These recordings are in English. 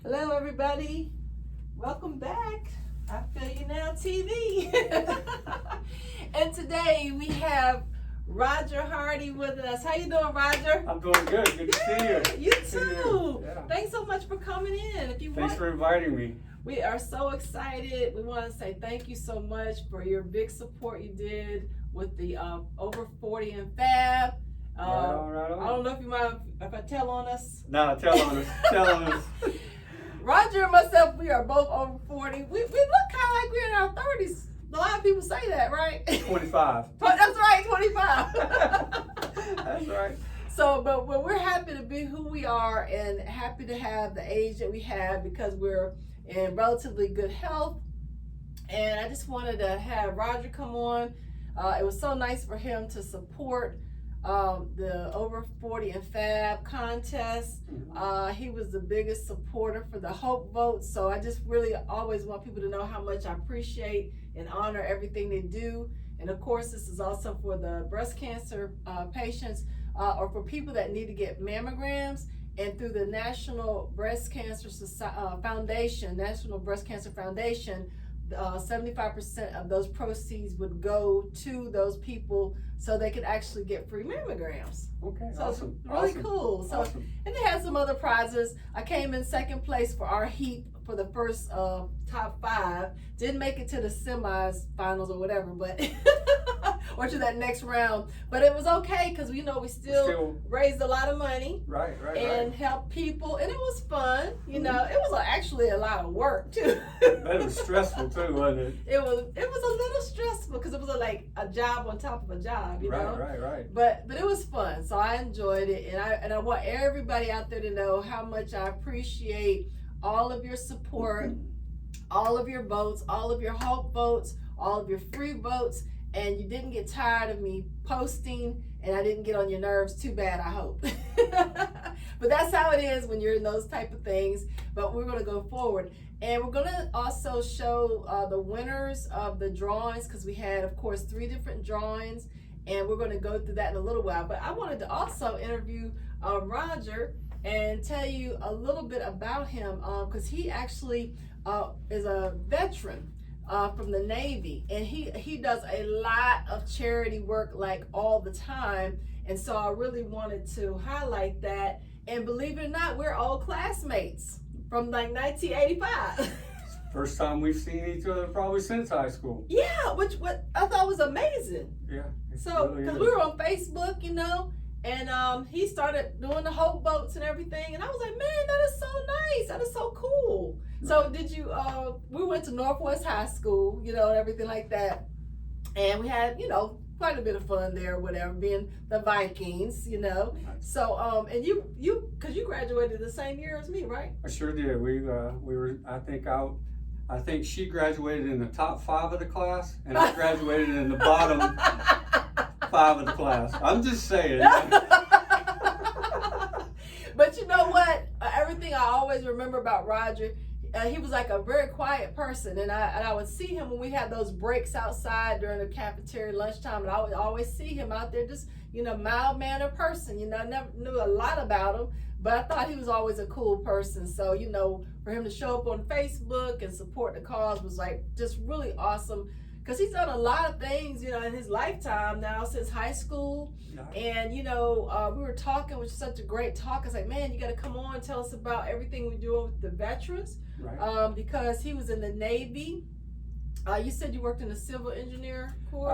Hello, everybody. Welcome back. Ifelunow TV. And today we have Roger Hardy with us. How you doing, Roger? I'm doing good. Good to see you. You too. Yeah. Thanks so much for coming in. Thanks for inviting me. We are so excited. We want to say thank you so much for your big support you did with the over 40 and Fab. Right on. I don't know if you mind if I tell on us. No, tell on us. Tell on us. Roger and myself, we are both over 40. We look kind of like we're in our 30s. A lot of people say that, right? 25. That's right, 25. That's right. So, but we're happy to be who we are and happy to have the age that we have because we're in relatively good health. And I just wanted to have Roger come on. It was so nice for him to support the over 40 and Fab contest. He was the biggest supporter for the Hope vote. So I just really always want people to know how much I appreciate and honor everything they do. And of course, this is also for the breast cancer patients or for people that need to get mammograms. And through the National Breast Cancer Foundation, 75% of those proceeds would go to those people so they could actually get free mammograms. Okay, so awesome. It's really awesome. cool. So, awesome. And they had some other prizes. I came in second place for our heat for the first top 5. Didn't make it to the semis, finals or whatever, but or to that next round. But it was okay because we still raised a lot of money. Right. And helped people, and it was fun. It was actually a lot of work too. That was stressful too, wasn't it? It was a little stressful because it was like a job on top of a job, you know. Right. But it was fun, so I enjoyed it, and I want everybody out there to know how much I appreciate all of your support, all of your votes, all of your hope votes, all of your free votes, and you didn't get tired of me posting, and I didn't get on your nerves too bad, I hope. But that's how it is when you're in those type of things. But we're going to go forward, and we're going to also show the winners of the drawings because we had, of course, 3 different drawings, and we're going to go through that in a little while. But I wanted to also interview Roger and tell you a little bit about him because he actually is a veteran from the Navy, and he does a lot of charity work like all the time, and so I really wanted to highlight that. And believe it or not, we're old classmates from like 1985. First time we've seen each other probably since high school. Yeah, what I thought was amazing. Yeah. So because we were on Facebook, and he started doing the Hope votes and everything, and I was like, man, that is so nice. That is so cool. So did you? We went to Northwest High School, and everything like that, and we had, quite a bit of fun there, whatever, being the Vikings, So, and you, because you graduated the same year as me, right? I sure did. We were. I think she graduated in the top 5 of the class, and I graduated in the bottom 5 of the class. I'm just saying. But you know what? Everything I always remember about Roger, he was like a very quiet person, and I would see him when we had those breaks outside during the cafeteria lunchtime, and I would always see him out there, just mild-mannered person. I never knew a lot about him, but I thought he was always a cool person. So for him to show up on Facebook and support the cause was like just really awesome. Because he's done a lot of things, in his lifetime now since high school. And, we were talking, which was such a great talk. I was like, man, you got to come on and tell us about everything we're doing with the veterans. Right. Because he was in the Navy. You said you worked in the civil engineer corps?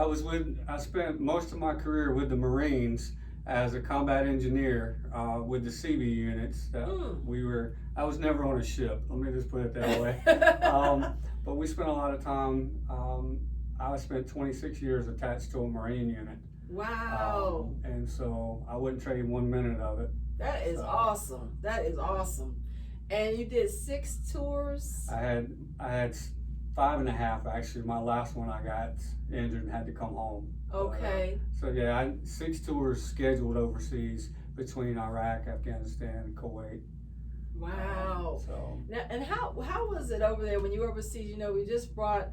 I spent most of my career with the Marines as a combat engineer with the CB units. I was never on a ship. Let me just put it that way. But we spent a lot of time. I spent 26 years attached to a Marine unit. Wow. And so I wouldn't trade 1 minute of it. That is awesome. That is awesome. And you did 6 tours? I had 5.5 actually. My last one I got injured and had to come home. Okay. So yeah, I had 6 tours scheduled overseas between Iraq, Afghanistan, and Kuwait. Wow. Now, and how was it over there when you were overseas? We just brought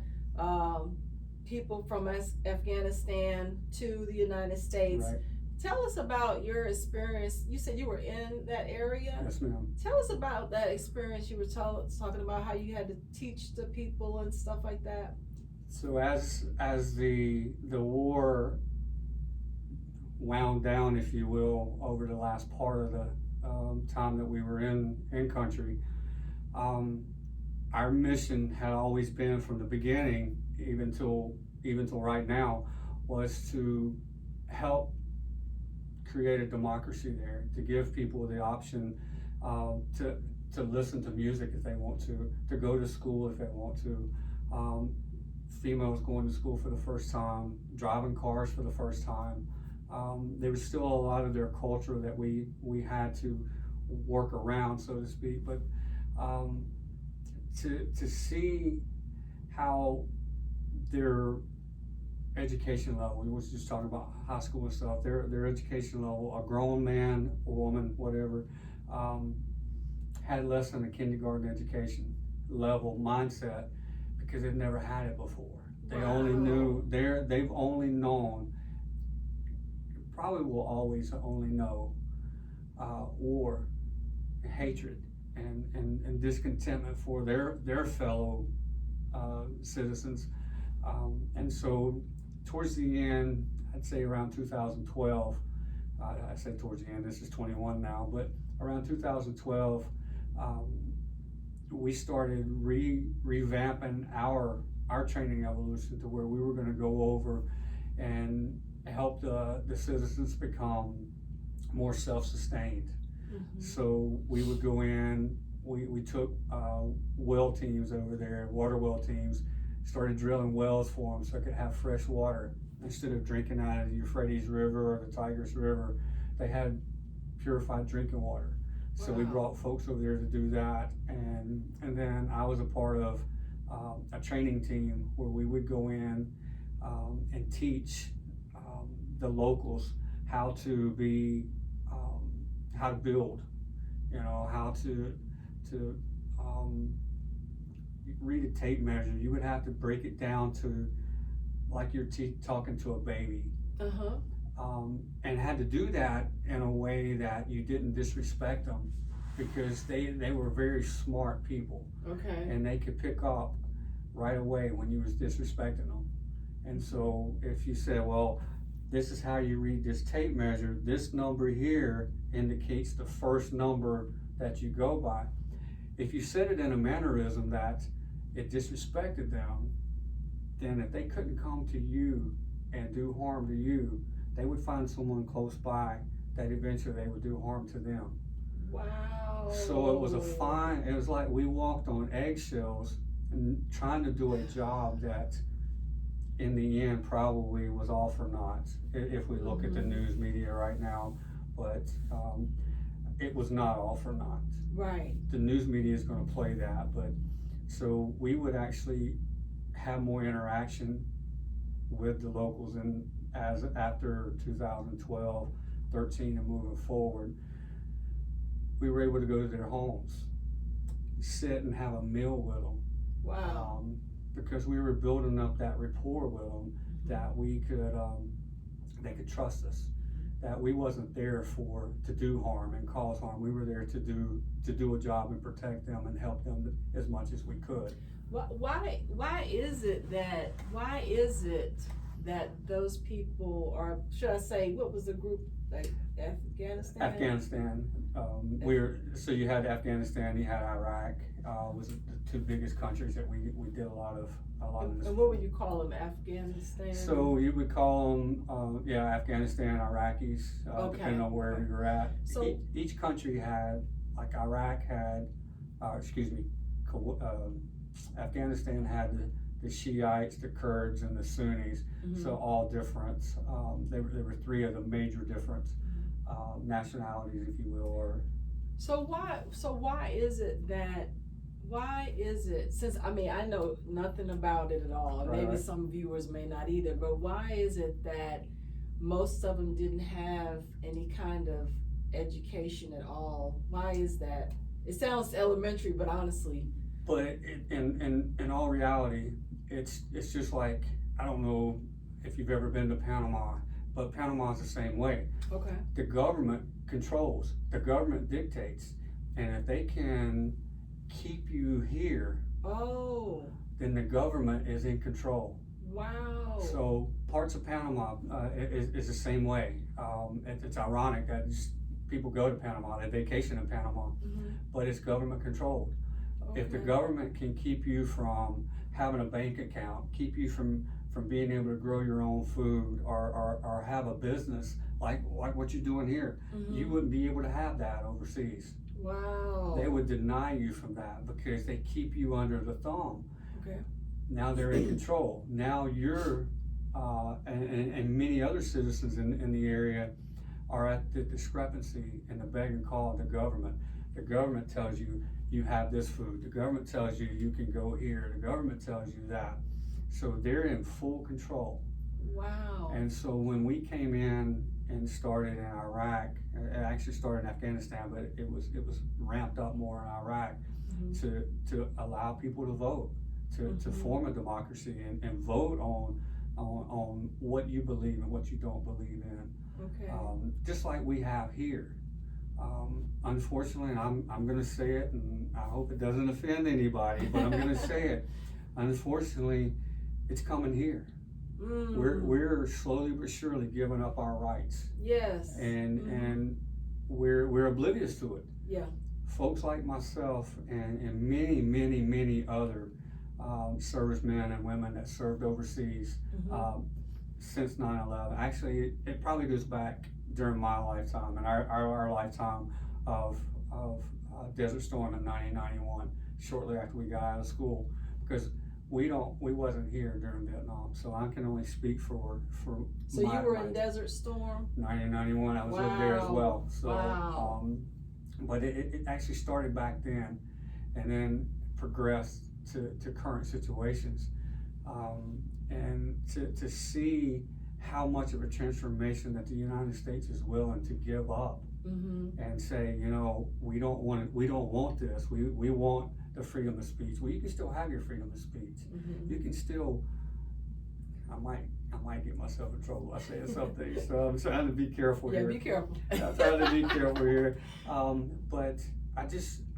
people from Afghanistan to the United States. Right. Tell us about your experience. You said you were in that area. Yes, ma'am. Tell us about that experience. You were talking about how you had to teach the people and stuff like that. So as the war wound down, if you will, over the last part of the time that we were in country, our mission had always been from the beginning, even till right now, was to help create a democracy there, to give people the option to listen to music if they want to go to school if they want to. Females going to school for the first time, driving cars for the first time. There was still a lot of their culture that we had to work around, so to speak. But to see how their education level, we was just talking about high school and stuff, their education level, a grown man or woman, whatever, had less than a kindergarten education level mindset because they've never had it before. They only knew, they've only known, probably will always only know war, hatred, and discontentment for their fellow citizens. And so towards the end, I'd say around 2012, I say towards the end, this is 21 now, but around 2012, we started revamping our training evolution to where we were going to go over and help the citizens become more self-sustained. Mm-hmm. So we would go in, we took well teams over there, water well teams, started drilling wells for them so they could have fresh water. Instead of drinking out of the Euphrates River or the Tigris River, they had purified drinking water. So we brought folks over there to do that, and then I was a part of a training team where we would go in and teach the locals how to build, how to read a tape measure. You would have to break it down to like you're talking to a baby. And had to do that in a way that you didn't disrespect them, because they were very smart people. Okay. And they could pick up right away when you was disrespecting them. And so if you said, well, this is how you read this tape measure, this number here indicates the first number that you go by. If you said it in a mannerism that it disrespected them, then if they couldn't come to you and do harm to you, they would find someone close by that eventually they would do harm to them. Wow. So it was like we walked on eggshells and trying to do a job that in the end probably was all for naught, if we look at the news media right now. But it was not all for naught. Right. The news media is going to play that, but so we would actually have more interaction with the locals, and as after 2012, 13 and moving forward, we were able to go to their homes, sit and have a meal with them. Wow. Because we were building up that rapport with them, that we could, they could trust us, that we wasn't there to do harm and cause harm. We were there to do a job and protect them and help them as much as we could. Why is it that those people, or should I say, what was the group, like Afghanistan? Afghanistan. So you had Afghanistan, you had Iraq. Was the two biggest countries that we did a lot of this. And what would you call them, Afghanistan? So you would call them, Afghanistan, Iraqis, depending on where you're at. So each country had, like Iraq had, Afghanistan had the Shiites, the Kurds, and the Sunnis. So all different. There were three of the major different nationalities, if you will. So why is it, since I know nothing about it at all, right. Maybe some viewers may not either, but why is it that most of them didn't have any kind of education at all? Why is that? It sounds elementary, but honestly. But in all reality, it's just like, I don't know if you've ever been to Panama, but Panama's the same way. Okay. The government controls, the government dictates, and if they can keep you here, then the government is in control. Wow. So parts of Panama is the same way. It's ironic that people go to Panama, they vacation in Panama, but it's government controlled. Okay. If the government can keep you from having a bank account, keep you from being able to grow your own food or have a business like what you're doing here, you wouldn't be able to have that overseas. Wow. They would deny you from that because they keep you under the thumb. Okay. Now they're in control. Now you're, and many other citizens in the area are at the discrepancy and the beck and call of the government. The government tells you you have this food. The government tells you you can go here. The government tells you that. So they're in full control. Wow. And so when we came in and started in Iraq, it actually started in Afghanistan, but it was ramped up more in Iraq to allow people to vote, to form a democracy and vote on what you believe and what you don't believe in. Okay. Just like we have here. Unfortunately, and I'm going to say it, and I hope it doesn't offend anybody, but I'm going to say it. Unfortunately, it's coming here. We're slowly but surely giving up our rights. Yes. And we're oblivious to it. Yeah. Folks like myself and many other servicemen and women that served overseas since 9/11. Actually, it probably goes back during my lifetime and our lifetime of Desert Storm in 1991, shortly after we got out of school, because we wasn't here during Vietnam, so I can only speak for. So you were in Desert Storm? 1991, I was over there as well. So, wow. But it actually started back then, and then progressed to current situations, and to see how much of a transformation that the United States is willing to give up and say, we don't want this. We want the freedom of speech. Well, you can still have your freedom of speech. You can still. I might get myself in trouble by saying something, so I'm trying to be careful here. Yeah, be careful. I'm trying to be careful here. But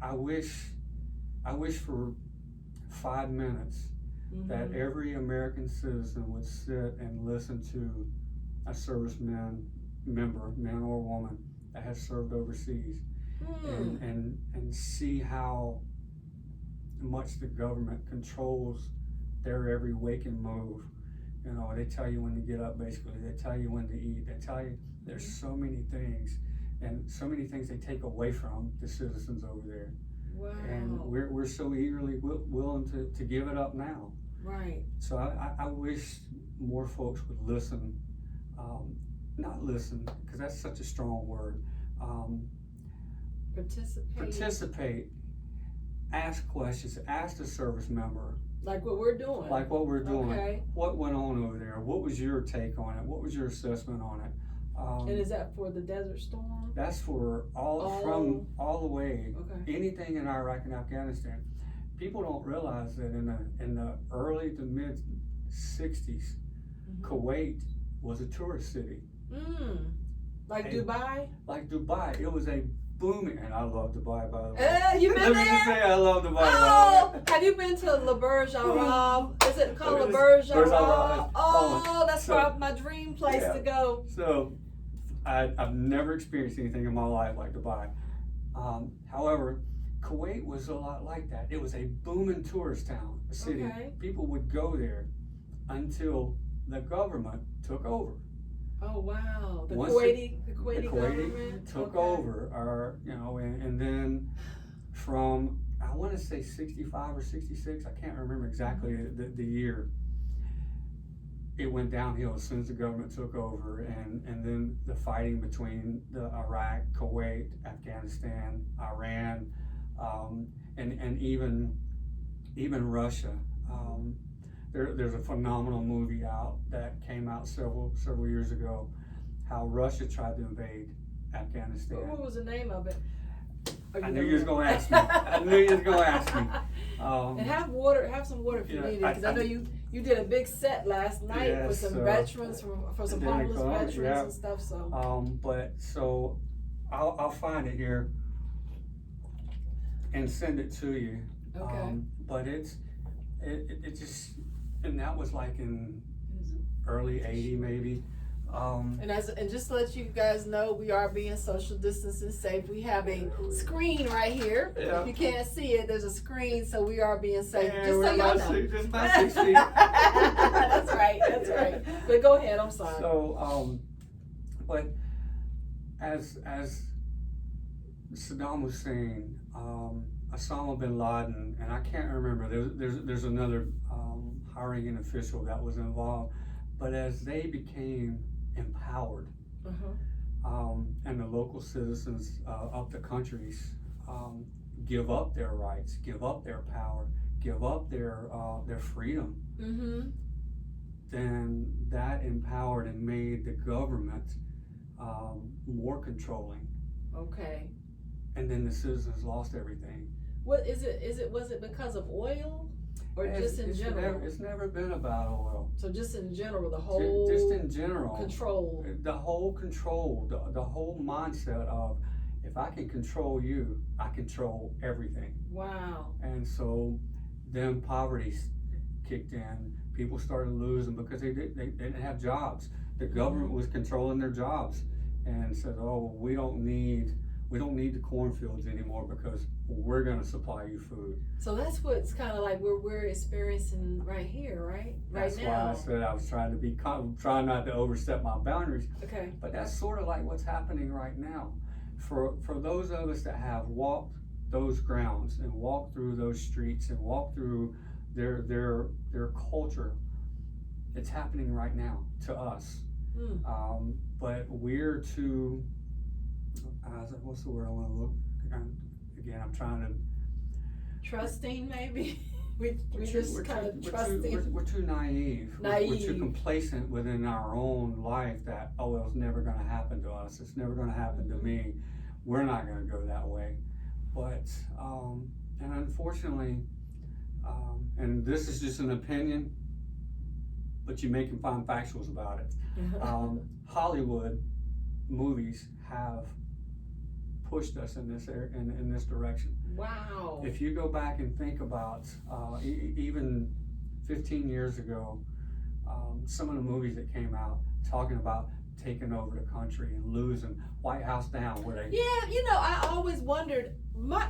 I wish for 5 minutes that every American citizen would sit and listen to a serviceman member, man or woman, that has served overseas, and see how much the government controls their every waking move. They tell you when to get up, basically. They tell you when to eat. They tell you there's so many things, and so many things they take away from the citizens over there. Wow. And we're so eagerly willing to give it up now. Right. So I wish more folks would listen, not listen, because that's such a strong word. Participate, ask questions, ask the service member. Like what we're doing. Okay. What went on over there? What was your take on it? What was your assessment on it? And is that for the Desert Storm? That's for from all the way, anything in Iraq and Afghanistan. People don't realize that in the early to mid 60s, Kuwait was a tourist city. Like Dubai? Like Dubai. It was a booming, and I love Dubai, by the way. You been Let there? me just say I love Dubai. Oh, have you been to Le Burj Al Arab? Is it called Le Burj Al Arab? Oh, that's my dream place to go. So, I've never experienced anything in my life like Dubai. However, Kuwait was a lot like that. It was a booming tourist town, a city. Okay. People would go there until the government took over. Oh wow! The Once Kuwaiti government took over, and then from I want to say 65 or 66, I can't remember exactly the year. It went downhill as soon as the government took over, and then the fighting between the Iraq, Kuwait, Afghanistan, Iran, and even Russia. There's a phenomenal movie out that came out several years ago, how Russia tried to invade Afghanistan. What was the name of it? I knew you was going to ask me. I knew you was going to ask me. And have water. Have some water if you need it, because I know you did a big set last night for some veterans, for some homeless veterans and stuff. So. But so I'll find it here and send it to you. Okay. But it just, and that was like in early '80 maybe. And just to let you guys know, we are being social distancing safe. We have a screen right here. Yeah. If you can't see it, there's a screen, so we are being safe. Yeah, just so y'all know. Just not 6 feet. That's right. That's right. But go ahead. I'm sorry. So, but as Saddam Hussein, Osama bin Laden, and I can't remember. There's another high-ranking official that was involved. But as they became empowered, and the local citizens of the countries give up their rights, give up their power, give up their freedom, then that empowered and made the government more controlling. Okay. And then the citizens lost everything. What is it? Was it because of oil? Or just in general? It's never been about oil. So just in general, the whole just in general control. The whole control, the whole mindset of, if I can control you, I control everything. Wow. And so then poverty kicked in. People started losing because they didn't have jobs. The government was controlling their jobs and said, oh, we don't need the cornfields anymore because we're going to supply you food. So that's what's kind of like we're experiencing right here, right? That's now. Why I said I was trying not to overstep my boundaries. Okay. But that's sort of like what's happening right now. For those of us that have walked those grounds and walked through those streets and walked through their culture, it's happening right now to us. But we're too. What's the word I want to look? Again, I'm trying to. Trusting, maybe. We're just kind of trusting. We're too naive. We're too complacent within our own life that, oh, it's never going to happen to us. It's never going to happen to me. We're not going to go that way. But, and unfortunately, and this is just an opinion, but you can find factuals about it. Hollywood movies have pushed us in this direction. Wow. If you go back and think about even 15 years ago, some of the movies that came out talking about taking over the country and losing White House down where they. Yeah, I always wondered.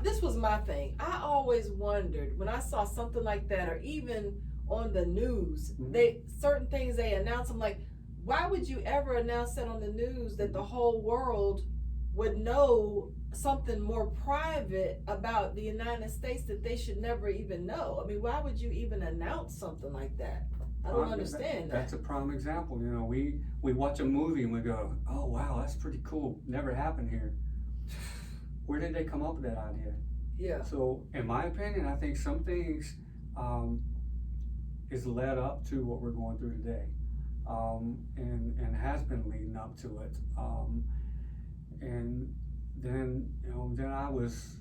This was my thing. I always wondered when I saw something like that, or even on the news, certain things they announce. I'm like, why would you ever announce that on the news that the whole world would know something more private about the United States that they should never even know? I mean, why would you even announce something like that? I don't understand that. That's a prime example. We watch a movie and we go, oh wow, that's pretty cool. Never happened here. Where did they come up with that idea? Yeah. So in my opinion, I think some things is led up to what we're going through today. And has been leading up to it. And then, then I was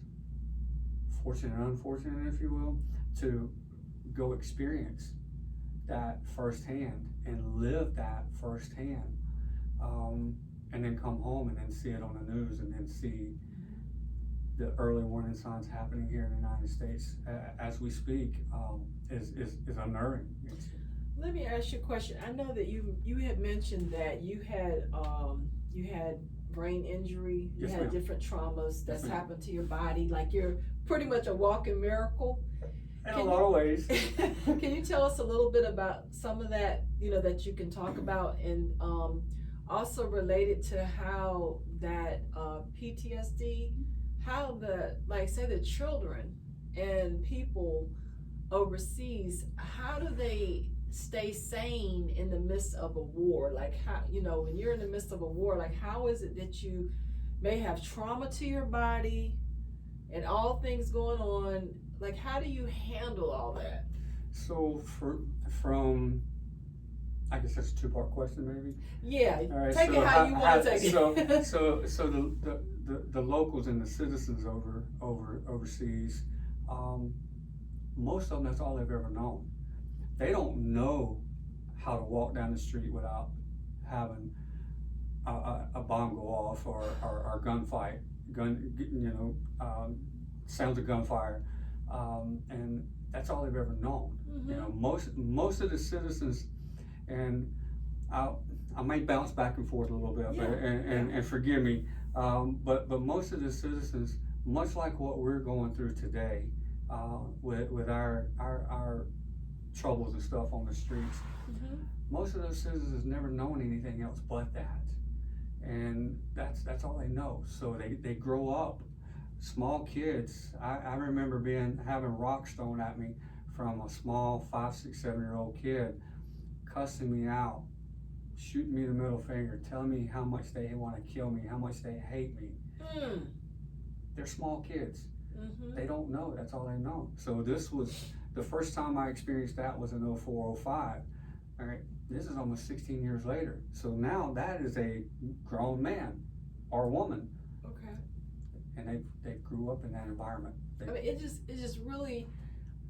fortunate or unfortunate, if you will, to go experience that firsthand and live that firsthand. And then come home and then see it on the news and then see the early warning signs happening here in the United States as we speak is unnerving. Let me ask you a question. I know that you had mentioned that you had brain injury, you had different traumas that's happened to your body, like you're pretty much a walking miracle. In a lot of ways. Can you tell us a little bit about some of that, that you can talk about, and also related to how that PTSD, how the children and people overseas, how do they stay sane in the midst of a war? Like, how, when you're in the midst of a war, like, how is it that you may have trauma to your body and all things going on? Like, how do you handle all that? So from I guess that's a two-part question, maybe. Yeah. All right, take it how you want to take it. So the locals and the citizens overseas, most of them, that's all they've ever known. They don't know how to walk down the street without having a bomb go off or gunfight, sounds of gunfire, and that's all they've ever known. Most of the citizens, and I might bounce back and forth a little bit, and forgive me, but most of the citizens, much like what we're going through today, with our troubles and stuff on the streets, most of those citizens never known anything else but that, and that's all they know. So they grow up, small kids. I remember having rocks thrown at me from a small 5, 6, 7-year-old kid, cussing me out, shooting me the middle finger, telling me how much they want to kill me, how much they hate me. They're small kids. They don't know. That's all they know. So this was the first time I experienced that was in 04, 05. All right, this is almost 16 years later. So now that is a grown man or woman. Okay. And they grew up in that environment. I mean, it just really,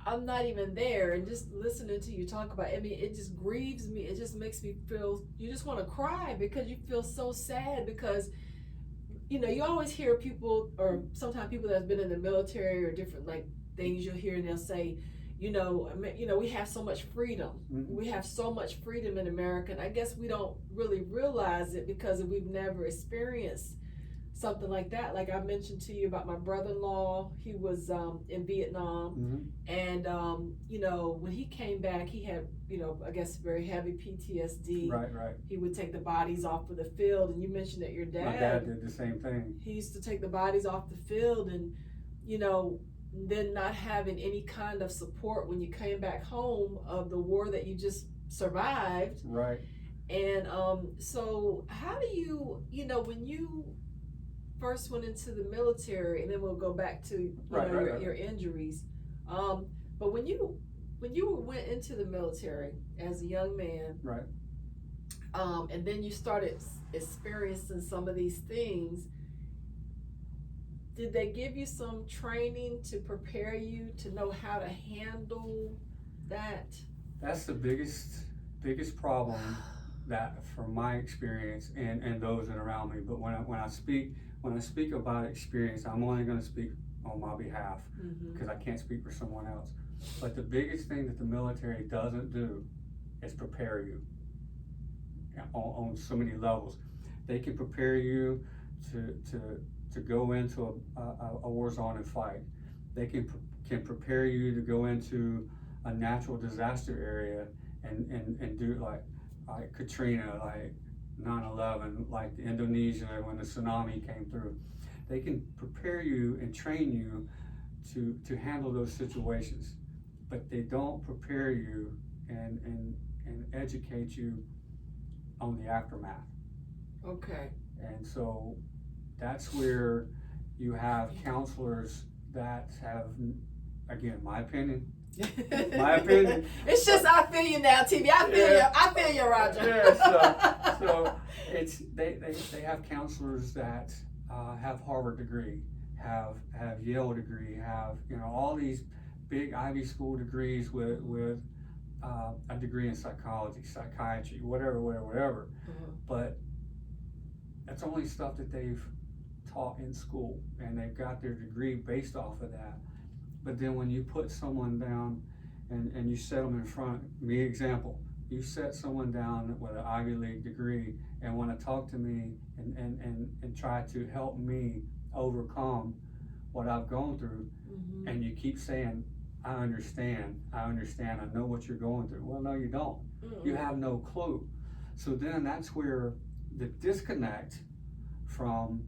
I'm not even there, and just listening to you talk about it, I mean, it just grieves me. It just makes me feel, you just want to cry because you feel so sad because, you always hear people, or sometimes people that's been in the military or different like things you'll hear, and they'll say, we have so much freedom. We have so much freedom in America, and I guess we don't really realize it because we've never experienced something like that. Like I mentioned to you about my brother-in-law, he was in Vietnam, and when he came back, he had I guess very heavy PTSD. Right. He would take the bodies off of the field, and you mentioned that your dad. My dad did the same thing. He used to take the bodies off the field, and then not having any kind of support when you came back home of the war that you just survived. Right. And so how do you when you first went into the military, and then we'll go back to your injuries, but when you went into the military as a young man, right, and then you started experiencing some of these things, did they give you some training to prepare you to know how to handle that? That's the biggest problem that from my experience and those that are around me. But when I speak about experience, I'm only going to speak on my behalf because I can't speak for someone else. But the biggest thing that the military doesn't do is prepare you on so many levels. They can prepare you to go into a war zone and fight. They can prepare you to go into a natural disaster area and do like Katrina, like 9/11, like Indonesia when the tsunami came through. They can prepare you and train you to handle those situations, but they don't prepare you and educate you on the aftermath. Okay. And so that's where you have counselors that have, again, my opinion. It's just I feel you now, TV. I feel you, Roger. Yeah. So it's they have counselors that have Harvard degree, have Yale degree, have all these big Ivy School degrees with a degree in psychology, psychiatry, whatever. But that's only stuff that they've taught in school, and they've got their degree based off of that. But then when you put someone down and you set them in front, me example, you set someone down with an Ivy League degree and want to talk to me and try to help me overcome what I've gone through, and you keep saying, I understand, I know what you're going through. Well, no, you don't. You have no clue. So then that's where the disconnect from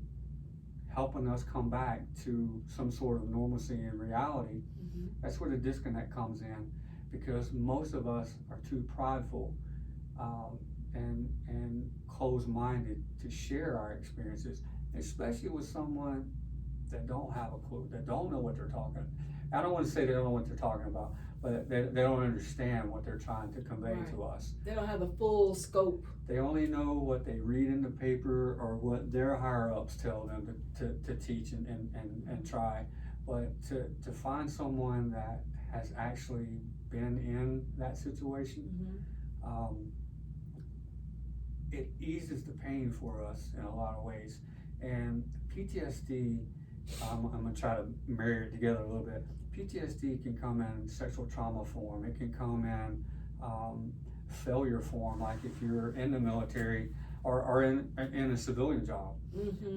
helping us come back to some sort of normalcy and reality, that's where the disconnect comes in, because most of us are too prideful and closed-minded to share our experiences, especially with someone that don't have a clue, that don't know what they're talking. I don't want to say they don't know what they're talking about, but they don't understand what they're trying to convey to us. They don't have the full scope. They only know what they read in the paper or what their higher ups tell them to teach and try. But to find someone that has actually been in that situation, it eases the pain for us in a lot of ways. And PTSD, I'm gonna try to marry it together a little bit. PTSD can come in sexual trauma form. It can come in failure form, like if you're in the military or in a civilian job,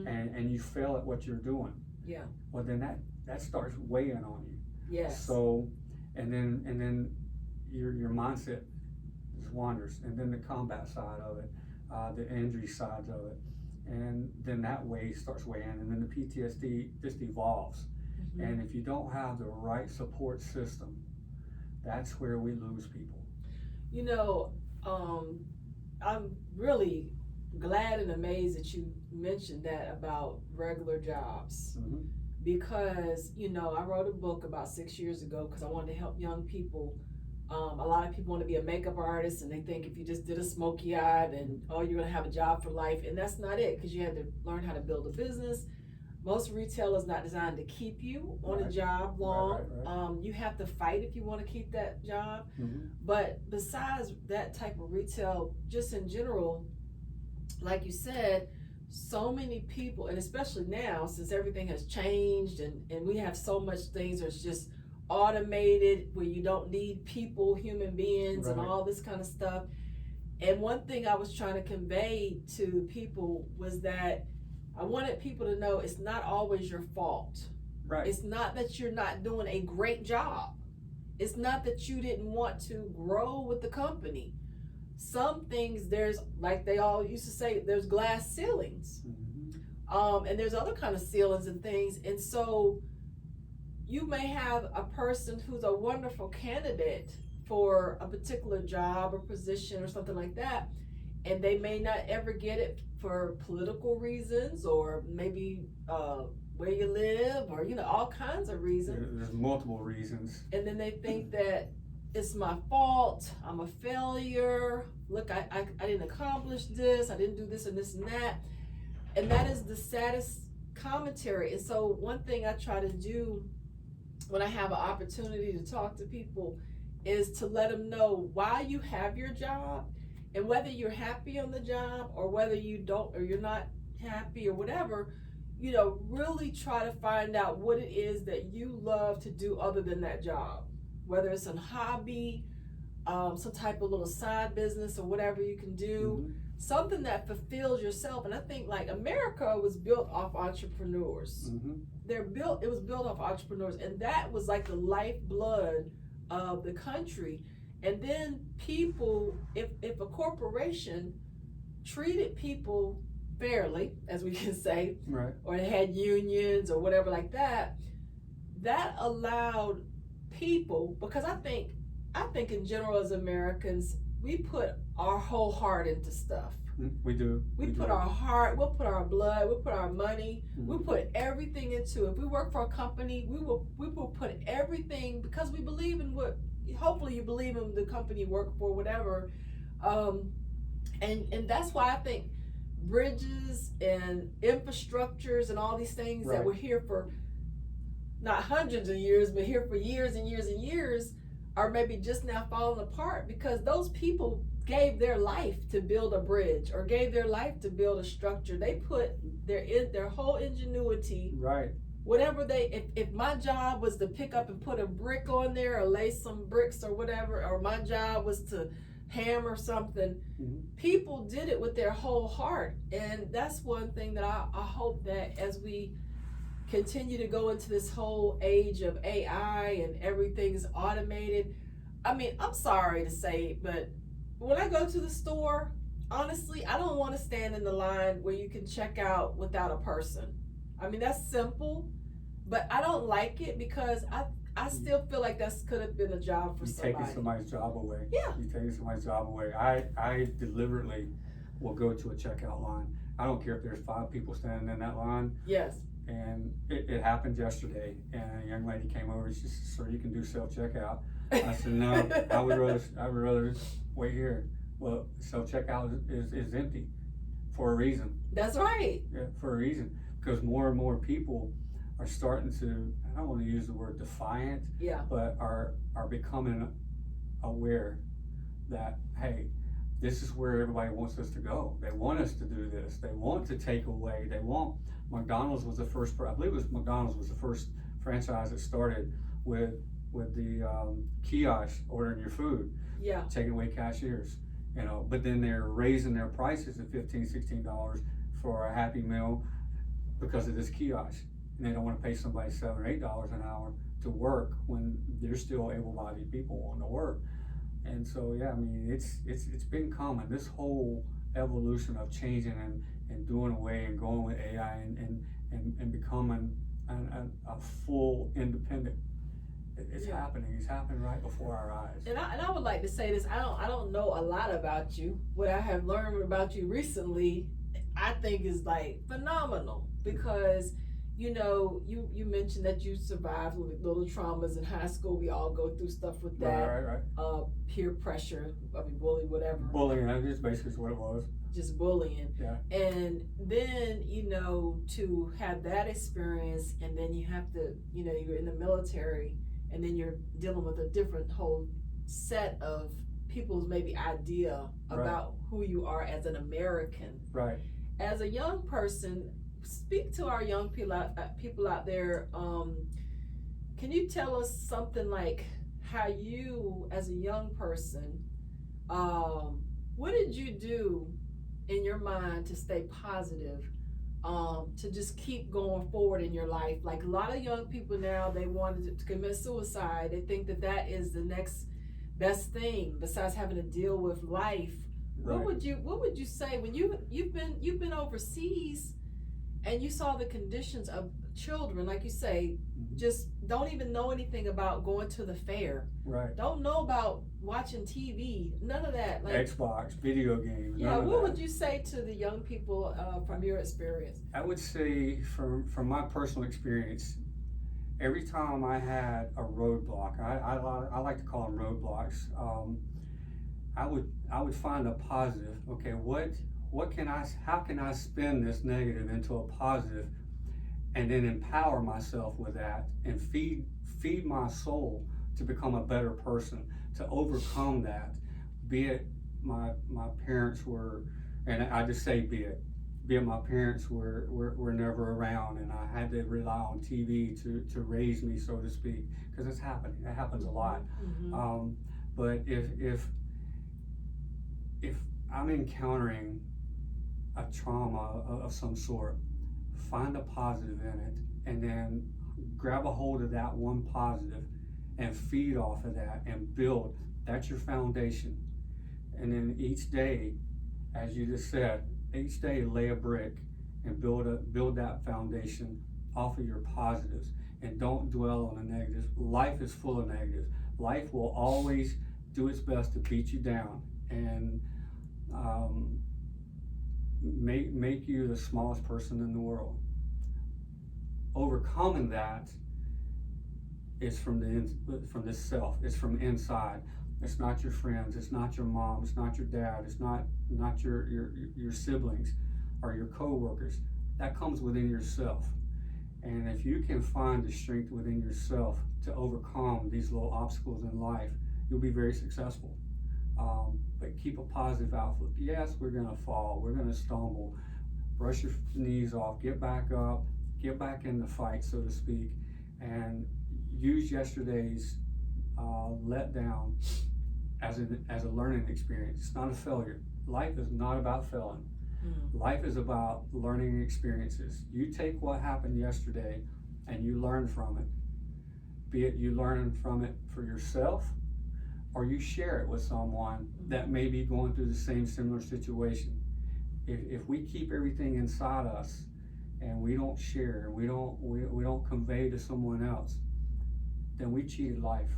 and you fail at what you're doing. Yeah. Well, then that starts weighing on you. Yes. So, and then your mindset just wanders, and then the combat side of it, the injury sides of it, and then that starts weighing, and then the PTSD just evolves. And if you don't have the right support system, that's where we lose people. You know, I'm really glad and amazed that you mentioned that about regular jobs. Because, you know, I wrote a book about 6 years ago because I wanted to help young people. A lot of people want to be a makeup artist, and they think if you just did a smoky eye, then, oh, you're going to have a job for life. And that's not it, because you have to learn how to build a business. Most retail is not designed to keep you on a job long. Right. You have to fight if you want to keep that job. But besides that type of retail, just in general, like you said, so many people, and especially now since everything has changed and we have so much things that's just automated where you don't need people, human beings, and all this kind of stuff. And one thing I was trying to convey to people was that I wanted people to know it's not always your fault. Right. It's not that you're not doing a great job. It's not that you didn't want to grow with the company. Some things, there's, like they all used to say, there's glass ceilings. And there's other kind of ceilings and things. And so you may have a person who's a wonderful candidate for a particular job or position or something like that, and they may not ever get it for political reasons, or maybe where you live, or, you know, all kinds of reasons. There's multiple reasons. And then they think that it's my fault, I'm a failure, look, I didn't accomplish this, I didn't do this and this and that. And that is the saddest commentary. And so one thing I try to do when I have an opportunity to talk to people is to let them know why you have your job, and whether you're happy on the job or whether you don't, or you're not happy or whatever, you know, really try to find out what it is that you love to do other than that job. Whether it's a hobby, some type of little side business or whatever you can do, something that fulfills yourself. And I think, like, America was built off entrepreneurs. It was built off entrepreneurs, and that was like the lifeblood of the country. And then people, if a corporation treated people fairly, as we can say, or it had unions or whatever like that, that allowed people, because I think in general as Americans, we put our whole heart into stuff. We do. We put our heart, we'll put our blood, we'll put our money, we put everything into it. If we work for a company, we will put everything, because we believe in what, hopefully you believe in the company you work for, whatever. And that's why I think bridges and infrastructures and all these things that were here for not hundreds of years, but here for years and years and years, are maybe just now falling apart, because those people gave their life to build a bridge, or gave their life to build a structure. They put their whole ingenuity, whatever if my job was to pick up and put a brick on there, or lay some bricks or whatever, or my job was to hammer something, people did it with their whole heart. And that's one thing that I hope that as we continue to go into this whole age of AI and everything's automated, I mean, I'm sorry to say, but when I go to the store, honestly, I don't want to stand in the line where you can check out without a person. I mean, that's simple, but I don't like it, because I still feel like that could have been a job for somebody. You're taking somebody's job away. Yeah. You're taking somebody's job away. I deliberately will go to a checkout line. I don't care if there's 5 people standing in that line. Yes. And it happened yesterday, and a young lady came over and she said, "Sir, you can do self-checkout." I said, "No, I would rather wait here." Well, self-checkout is empty for a reason. That's right. Yeah, for a reason. Because more and more people are starting to, I don't want to use the word defiant, Yeah. but are becoming aware that, hey, this is where everybody wants us to go. They want us to do this. They want to take away. They want, McDonald's was the first, I believe it was McDonald's was the first franchise that started with the kiosk ordering your food, Yeah. taking away cashiers, you know, but then they're raising their prices to $15, $16 for a Happy Meal because of this kiosk. And they don't want to pay somebody $7 or $8 an hour to work when they're still able-bodied people wanting to work. And so, yeah, I mean, it's been common, this whole evolution of changing and doing away and going with AI and becoming a full independent. It's happening. It's happening right before our eyes. And I would like to say this. I don't know a lot about you. What I have learned about you recently, I think is like phenomenal, because you know, you mentioned that you survived little traumas in high school. We all go through stuff with that. Right. Peer pressure, I mean, whatever. Bullying, that's basically what it was. Just bullying. Yeah. And then, you know, to have that experience, and then you have to, you know, you're in the military, and then you're dealing with a different whole set of people's maybe idea about who you are as an American. Right. As a young person, speak to our young people out there. Can you tell us something like how you, as a young person, what did you do in your mind to stay positive, to just keep going forward in your life? Like a lot of young people now, they wanted to commit suicide. They think that is the next best thing besides having to deal with life. Right. What would you say when you've been overseas and you saw the conditions of children, like you say, just don't even know anything about going to the fair. Right. Don't know about watching TV. None of that. Like Xbox, video games. Yeah. What would you say to the young people from your experience? I would say from my personal experience, every time I had a roadblock, I like to call them roadblocks. I would find a positive. Okay, how can I spin this negative into a positive, and then empower myself with that and feed my soul to become a better person, to overcome that. Be it my parents were, and I just say be it my parents were never around, and I had to rely on TV to raise me, so to speak, because it's happening. It happens a lot. Mm-hmm. But if I'm encountering a trauma of some sort, find a positive in it, and then grab a hold of that one positive and feed off of that and build. That's your foundation. And then each day, as you just said, each day lay a brick and build that foundation off of your positives, and don't dwell on the negatives. Life is full of negatives. Life will always do its best to beat you down and make you the smallest person in the world. Overcoming that is from the self. It's from inside. It's not your friends. It's not your mom. It's not your dad. It's not your siblings or your co-workers. That comes within yourself. And if you can find the strength within yourself to overcome these little obstacles in life, you'll be very successful. But keep a positive outlook. Yes, we're gonna fall. We're gonna stumble. Brush your knees off. Get back up. Get back in the fight, so to speak, and use yesterday's letdown as a learning experience. It's not a failure. Life is not about failing. Life is about learning experiences. You take what happened yesterday and you learn from it. Be it you learn from it for yourself, or you share it with someone that may be going through the same similar situation. If we keep everything inside us and we don't share, and we don't convey to someone else, then we cheated life.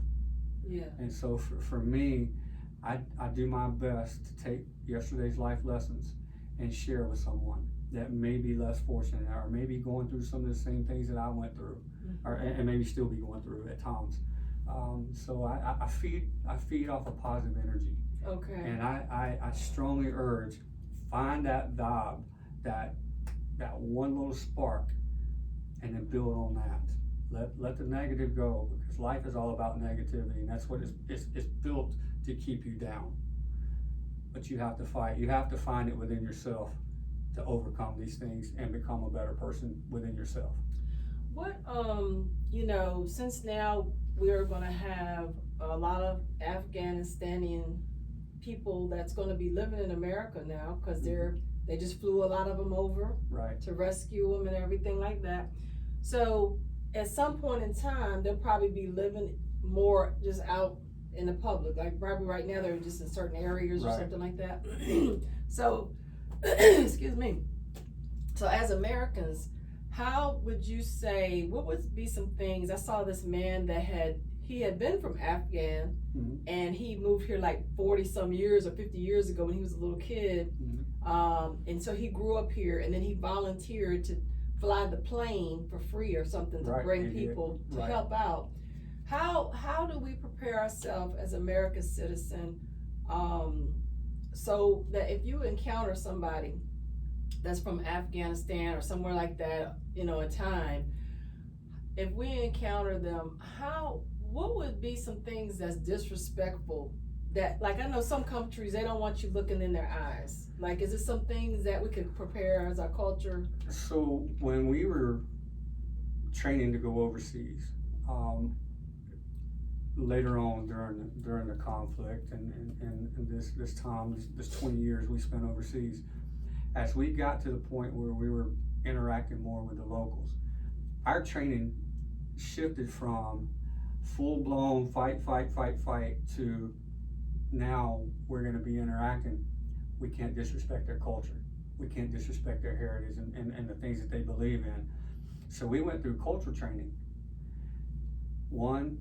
Yeah. And so for me, I do my best to take yesterday's life lessons and share with someone that may be less fortunate, or maybe going through some of the same things that I went through, and maybe still be going through at times. So I feed off of positive energy. Okay. And I strongly urge, find that vibe, that one little spark, and then build on that. Let the negative go, because life is all about negativity, and that's what it's built to keep you down. But you have to fight. You have to find it within yourself to overcome these things and become a better person within yourself. What, since now we're going to have a lot of Afghanistani people that's going to be living in America now, because they just flew a lot of them over Right. to rescue them and everything like that. So at some point in time, they'll probably be living more just out in the public. Like probably right now they're just in certain areas or Right. something like that. So, excuse me. So as Americans, how would you say, what would be some things? I saw this man that he had been from Afghan, and he moved here like 40 some years or 50 years ago when he was a little kid. And so he grew up here, and then he volunteered to fly the plane for free or something to Right, bring he did. people to Right. help out. How do we prepare ourselves as American citizen, so that if you encounter somebody that's from Afghanistan or somewhere like that, in time, if we encounter them, what would be some things that's disrespectful? That, like, I know some countries, they don't want you looking in their eyes. Like, is it some things that we could prepare as our culture? So when we were training to go overseas, later on during the conflict and this time, this 20 years we spent overseas, as we got to the point where we were interacting more with the locals, our training shifted from full-blown fight to now we're going to be interacting. We can't disrespect their culture. We can't disrespect their heritage and the things that they believe in. So we went through cultural training. One,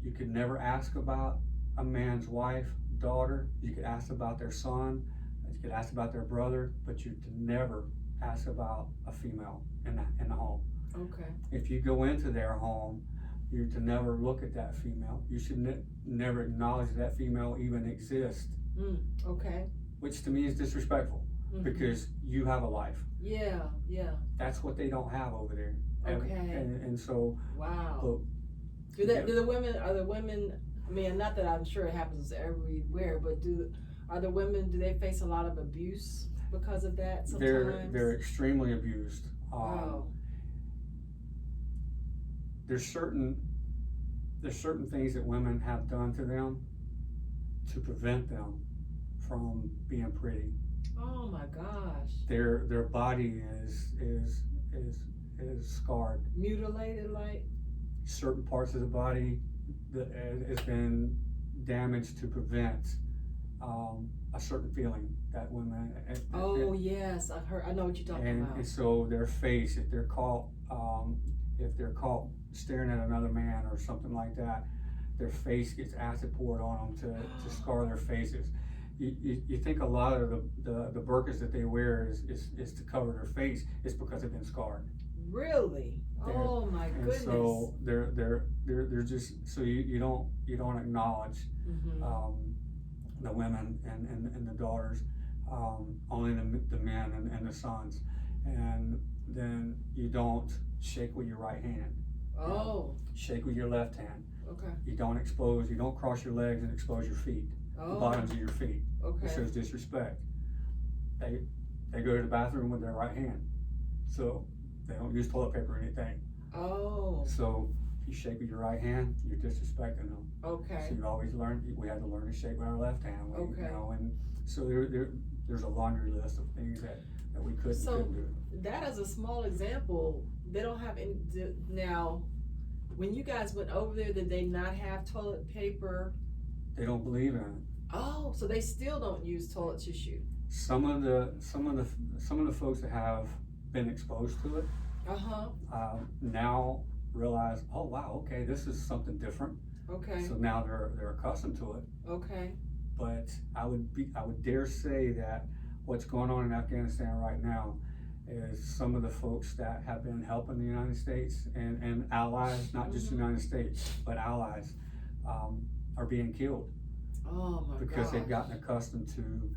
you could never ask about a man's wife, daughter. You could ask about their son. You could ask about their brother, but you could never ask about a female in the home. Okay. If you go into their home, you're to never look at that female. You should never acknowledge that female even exists. Okay. Which to me is disrespectful, because you have a life. Yeah. That's what they don't have over there. Okay. And so. Wow. Are the women, I mean, not that I'm sure it happens everywhere, but do they face a lot of abuse because of that sometimes? They're extremely abused. Wow. There's certain things that women have done to them to prevent them from being pretty. Oh my gosh. Their body is scarred. Mutilated, like? Certain parts of the body that has been damaged to prevent a certain feeling that women. Yes, I know what you're talking about. And so their face, if they're caught staring at another man or something like that, their face gets acid poured on them to scar their faces. You think a lot of the burqas that they wear is to cover their face. It's because they've been scarred. Really? Oh my goodness. And so they're just, so you don't acknowledge the women and the daughters, only the men and the sons, and then you don't shake with your right hand. Shake with your left hand. Okay. You don't cross your legs and expose your feet, the bottoms of your feet. Okay. It shows disrespect. They go to the bathroom with their right hand, so they don't use toilet paper or anything. So if you shake with your right hand, you're disrespecting them. Okay. So you always we had to learn to shake with our left hand. And so there's a laundry list of things that we couldn't do. That is a small example. They don't have any now. When you guys went over there, did they not have toilet paper? They don't believe in it. So they still don't use toilet tissue. Some of the folks that have been exposed to it now realize, oh wow, okay, this is something different. Okay. So now they're accustomed to it. Okay. But I would dare say that what's going on in Afghanistan right now is some of the folks that have been helping the United States and allies, not just the United States, but allies, are being killed. Oh my because they've gotten accustomed to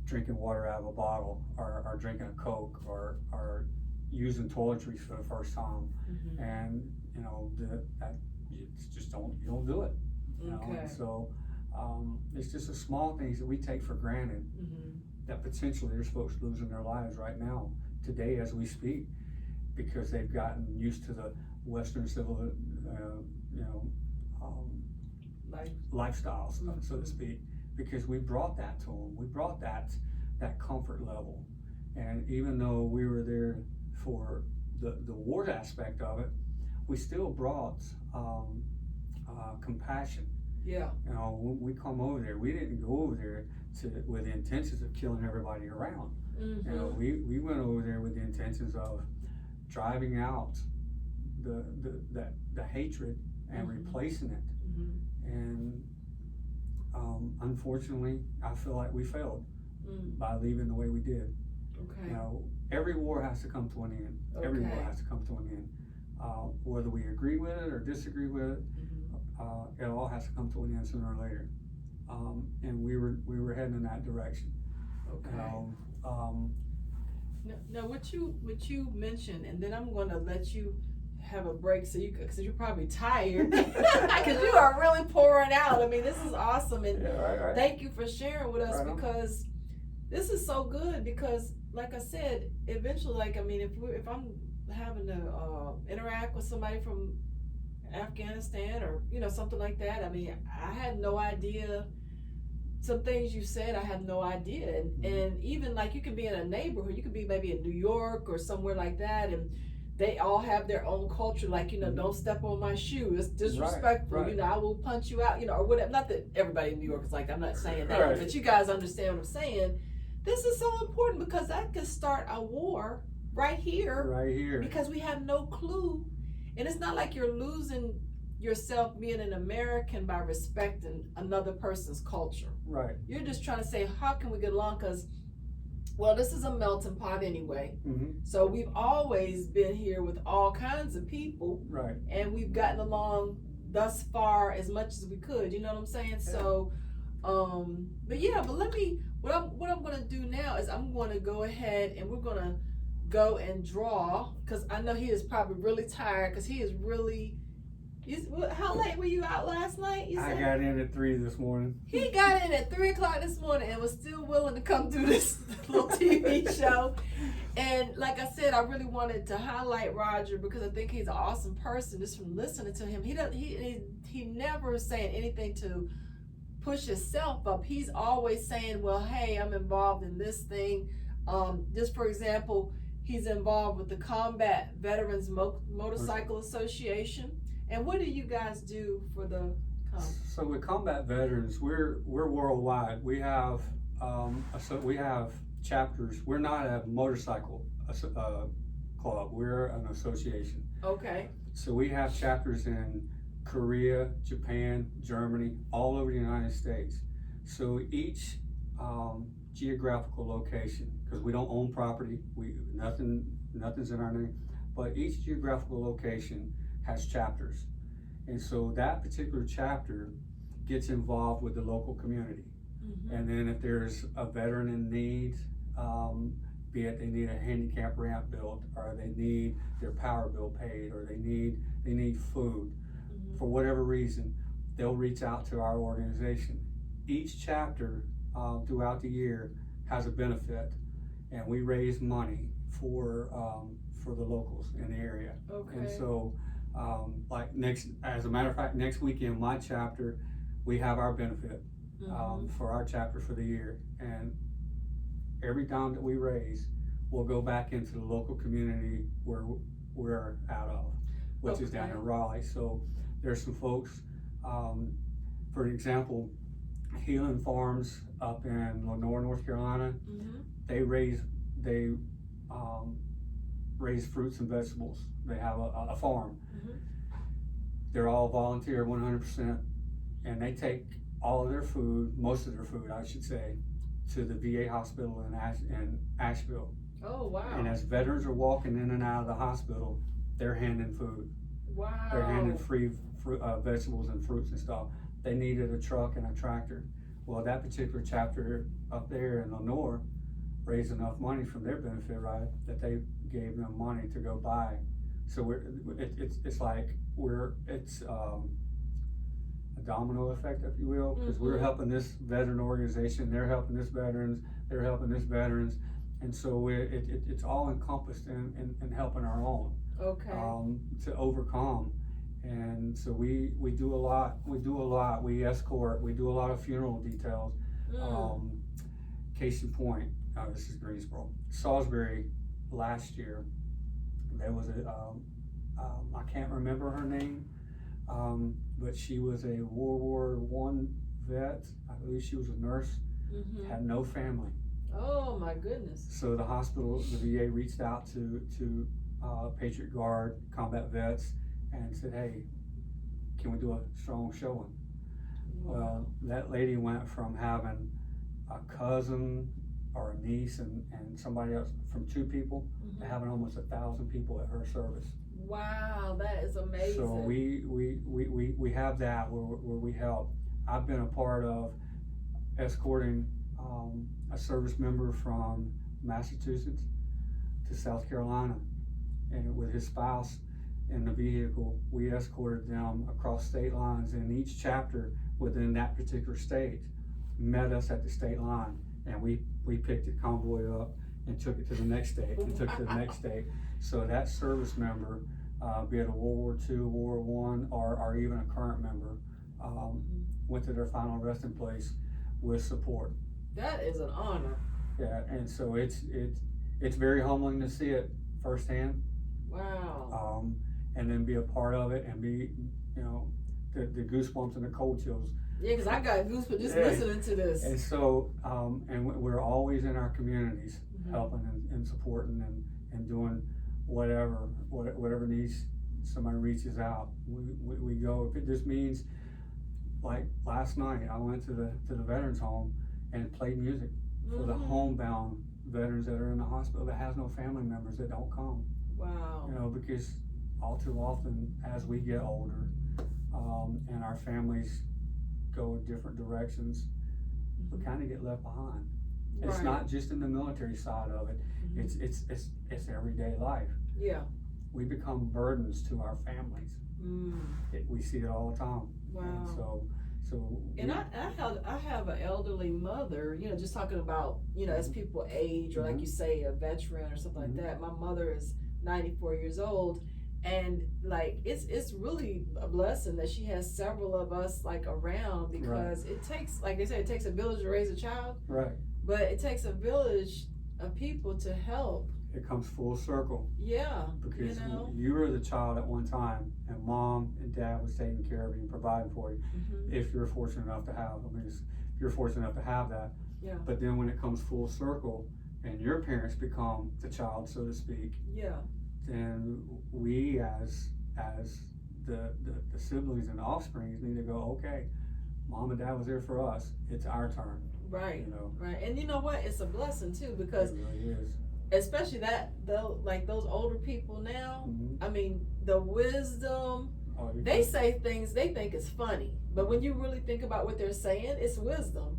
drinking water out of a bottle or drinking a Coke or using toiletries for the first time, Mm-hmm. and you know that you just don't do it. You know? Okay. And so it's just the small things that we take for granted Mm-hmm. that potentially there's folks losing their lives right now, today as we speak, because they've gotten used to the Western civil, you know, lifestyles, so to speak, because we brought that to them. We brought that comfort level, and even though we were there for the war aspect of it, we still brought compassion. Yeah. You know, when we come over there, we didn't go over there with the intentions of killing everybody around. Mm-hmm. You know, we went over there with the intentions of driving out the hatred and Mm-hmm. replacing it. Mm-hmm. And unfortunately, I feel like we failed by leaving the way we did. Okay. You know, every war has to come to an end. Okay. Every war has to come to an end. Whether we agree with it or disagree with it, Mm-hmm. it all has to come to an end sooner or later. And we were heading in that direction. Okay. You know, Now, what you mentioned, and then I'm going to let you have a break, so because you're probably tired, because you are really pouring out. I mean, this is awesome, and right. thank you for sharing with us, Right on. because this is so good. Because, like I said, eventually, like, I mean, if I'm having to interact with somebody from Afghanistan or something like that, I mean, I had no idea. Some things you said, I had no idea. And even like, you could be in a neighborhood, you could be maybe in New York or somewhere like that, and they all have their own culture, like, don't step on my shoe, it's disrespectful, right. I will punch you out, or whatever. Not that everybody in New York is like that, I'm not saying that, Right. but you guys understand what I'm saying. This is so important, because that could start a war right here, because we have no clue. And it's not like you're losing yourself being an American by respecting another person's culture. Right. You're just trying to say, how can we get along? Because, well, this is a melting pot anyway. Mm-hmm. So we've always been here with all kinds of people. Right. And we've gotten along thus far as much as we could. You know what I'm saying? Yeah. So, but let me, what I'm going to do now is I'm going to go ahead and we're going to go and draw, because I know he is probably really tired, because he is really... how late were you out last night? You said? I got in at 3 this morning. He got in at 3 o'clock this morning and was still willing to come do this little TV show. And like I said, I really wanted to highlight Roger, because I think he's an awesome person. Just from listening to him, he never saying anything to push himself up. He's always saying, well, hey, I'm involved in this thing. Just for example, he's involved with the Combat Veterans Motorcycle Association. And what do you guys do for the So with Combat Veterans, we're worldwide. We have we have chapters. We're not a motorcycle club. We're an association. Okay. So we have chapters in Korea, Japan, Germany, all over the United States. So each geographical location, because we don't own property, nothing's in our name, but each geographical location has chapters. And so that particular chapter gets involved with the local community. Mm-hmm. And then if there's a veteran in need, be it they need a handicap ramp built, or they need their power bill paid, or they need food, mm-hmm. for whatever reason, they'll reach out to our organization. Each chapter throughout the year has a benefit, and we raise money for the locals in the area. Okay. And so as a matter of fact, next weekend, my chapter, we have our benefit, mm-hmm. For our chapter for the year. And every dime that we raise will go back into the local community where we're out of, which is down in Raleigh. So there's some folks, for example, Healing Farms up in Lenore, North Carolina, mm-hmm. they raise fruits and vegetables. They have a farm. Mm-hmm. They're all volunteer 100%, and they take all of their food, most of their food, I should say, to the VA hospital in Asheville. Oh, wow. And as veterans are walking in and out of the hospital, they're handing food. Wow. They're handing free vegetables and fruits and stuff. They needed a truck and a tractor. Well, that particular chapter up there in Lenore raised enough money from their benefit, right, that they gave them money to go buy. So it's like it's a domino effect, if you will, because we're helping this veteran organization, they're helping this veterans, they're helping this veterans, and so it's all encompassed in helping our own. Okay. To overcome. And so we do a lot. We escort. We do a lot of funeral details. Case in point, this is Greensboro, Salisbury. Last year, there was I can't remember her name, but she was a World War I vet. I believe she was a nurse. Had no family. Oh my goodness. So the hospital, the VA, reached out to Patriot Guard combat vets and said, hey, can we do a strong showing? Well, that lady went from having a cousin or a niece and somebody else, from 2 people to having almost 1,000 people at her service. Wow, that is amazing. So we have that where we help. I've been a part of escorting a service member from Massachusetts to South Carolina, and with his spouse in the vehicle, we escorted them across state lines, and each chapter within that particular state met us at the state line, and we picked the convoy up and took it to the next state and took it to the next state. So that service member, be it a World War II, World War I, or even a current member, went to their final resting place with support. That is an honor. Yeah, and so it's very humbling to see it firsthand. Wow. And then be a part of it and be, the goosebumps and the cold chills. Yeah, because I got goosebumps just listening to this. And so, and we're always in our communities helping and supporting and doing whatever needs somebody reaches out. We go. If it just means, like last night, I went to the veterans home and played music for the homebound veterans that are in the hospital that has no family members that don't come. Wow. Because all too often as we get older, and our families go different directions, we kind of get left behind. It's not just in the military side of it. It's everyday life. Yeah. We become burdens to our families. We see it all the time. Wow. And I have an elderly mother, just talking about, as people age, or like you say, a veteran or something like that. My mother is 94 years old, and like it's really a blessing that she has several of us like around, because it takes, like they say, it takes a village to raise a child. Right. But it takes a village of people to help. It comes full circle. Yeah. Because you were the child at one time, and mom and dad was taking care of you and providing for you. If you're fortunate enough to have, if you're fortunate enough to have that. Yeah. But then when it comes full circle, and your parents become the child, so to speak. Yeah. Then we as the siblings and the offspring need to go, okay, mom and dad was there for us, it's our turn. Right. Right. And you know what? It's a blessing too, because it really is. Especially like those older people now, I mean, the wisdom, they say things they think is funny, but when you really think about what they're saying, it's wisdom,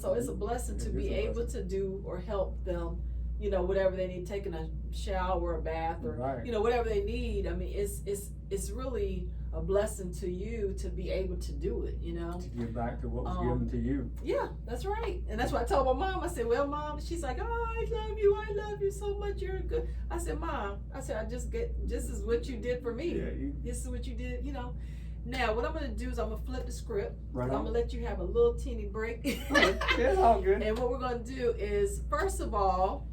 so it's a blessing to be able to do or help them, whatever they need, taking a shower, a bath, or, whatever they need. I mean, it's really a blessing to you to be able to do it, To give back to what was given to you. Yeah, that's right. And that's what I told my mom. I said, well, Mom, she's like, oh, I love you so much. You're good. I said, Mom, this is what you did for me. Yeah, this is what you did, Now, what I'm going to do is I'm going to flip the script. Right. I'm going to let you have a little teeny break. Yeah, all good. And what we're going to do is, first of all,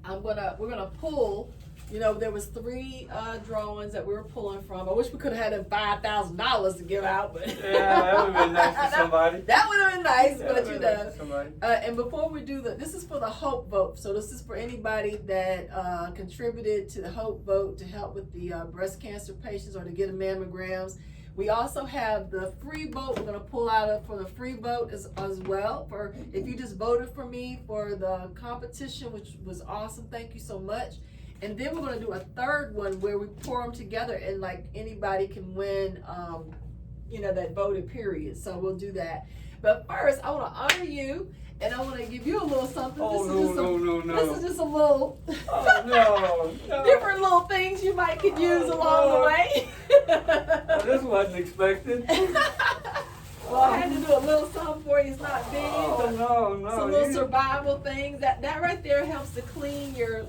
we're going to pull. There was 3 drawings that we were pulling from. I wish we could have had them $5,000 to give out, but yeah, that would have been nice to somebody. That would have been nice, but nice to somebody. And before we do this is for the Hope Vote. So this is for anybody that contributed to the Hope Vote to help with the breast cancer patients or to get mammograms. We also have the free vote. We're going to pull out for the free vote as well. For if you just voted for me for the competition, which was awesome. Thank you so much. And then we're going to do a third one where we pour them together, and like anybody can win that voted period. So we'll do that. But first, I want to honor you, and I want to give you a little something. Oh, no. This is just a little Oh, no. different little things you might could use along the way. Oh, this wasn't expected. Well, I had to do a little something for you. It's not big. Oh, no. Some little survival things. That right there helps to clean your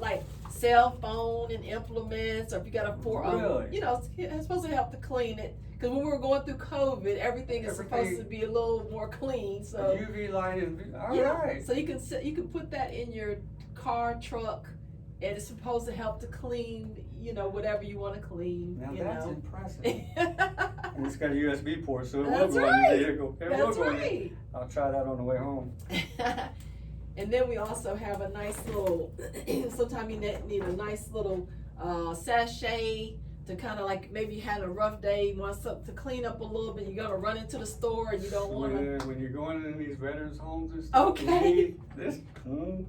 cell phone and implements, or if you got a Really? it's supposed to help to clean it. Because when we were going through COVID, everything is supposed to be a little more clean. So UV light and all yeah. right. So you can put that in your car, truck, and it's supposed to help to clean, whatever you want to clean. Now that's impressive. That's And it's got a USB port, so it will That's go right. in the vehicle. right. I'll try that on the way home. And then we also have a nice little, sometimes you need a nice little sachet to kind of maybe you had a rough day, you want something to clean up a little bit, you're going to run into the store and you don't want to. When you're going in these veterans homes and stuff, Okay. you need this.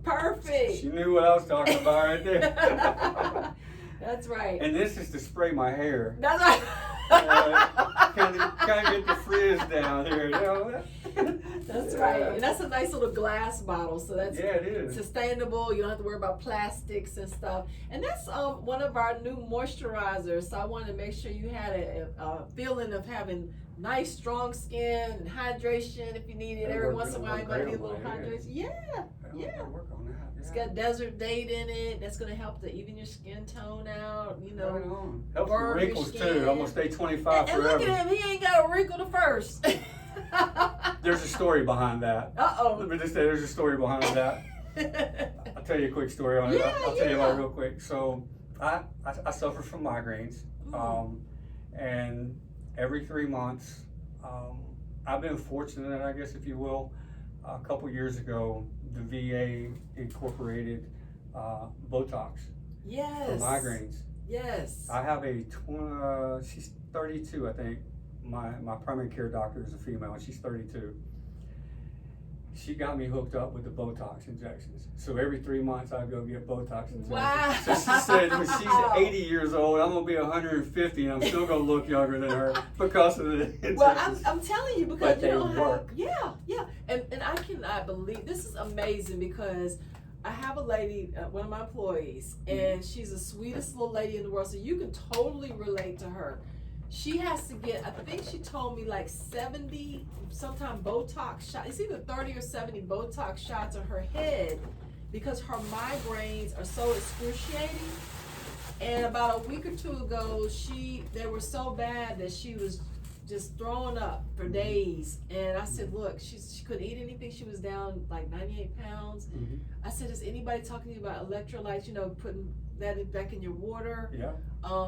Perfect. She knew what I was talking about right there. That's right. And this is to spray my hair. That's right. Kind of get the frizz down here. That's right. And that's a nice little glass bottle, so that's it is sustainable. You don't have to worry about plastics and stuff. And that's one of our new moisturizers. So I wanted to make sure you had a feeling of having nice, strong skin and hydration if you need it. Every once in a while, you might need a little hydration. Yeah. Work on that. It's got desert date in it. That's going to help to even your skin tone out. Right on. Helps with burn your wrinkles skin. too. I'm gonna stay 25 and forever. look at him. He ain't got a wrinkle to first. There's a story behind that. Uh-oh. Let me just say, there's a story behind that. I'll tell you a quick story on it. I'll tell you about it real quick. So I suffer from migraines, and every 3 months, I've been fortunate, I guess, if you will. A couple years ago, the VA incorporated Botox for migraines. Yes. I have she's 32, I think. My primary care doctor is a female, and she's 32. She got me hooked up with the Botox injections. So every 3 months I go get Botox injections. Wow. So she said when she's 80 years old, I'm gonna be 150 and I'm still gonna look younger than her because of the injections. Well, I'm telling you, because But you don't they work. and I cannot believe this is amazing, because I have a lady, one of my employees, and she's the sweetest little lady in the world, so you can totally relate to her. She has to get, I think she told me 70 sometime Botox shots. It's either 30 or 70 Botox shots on her head because her migraines are so excruciating. And about a week or two ago, they were so bad that she was just throwing up for days. And I said, look, she couldn't eat anything. She was down 98 pounds. Mm-hmm. I said, is anybody talking to you about electrolytes, putting that back in your water? Yeah.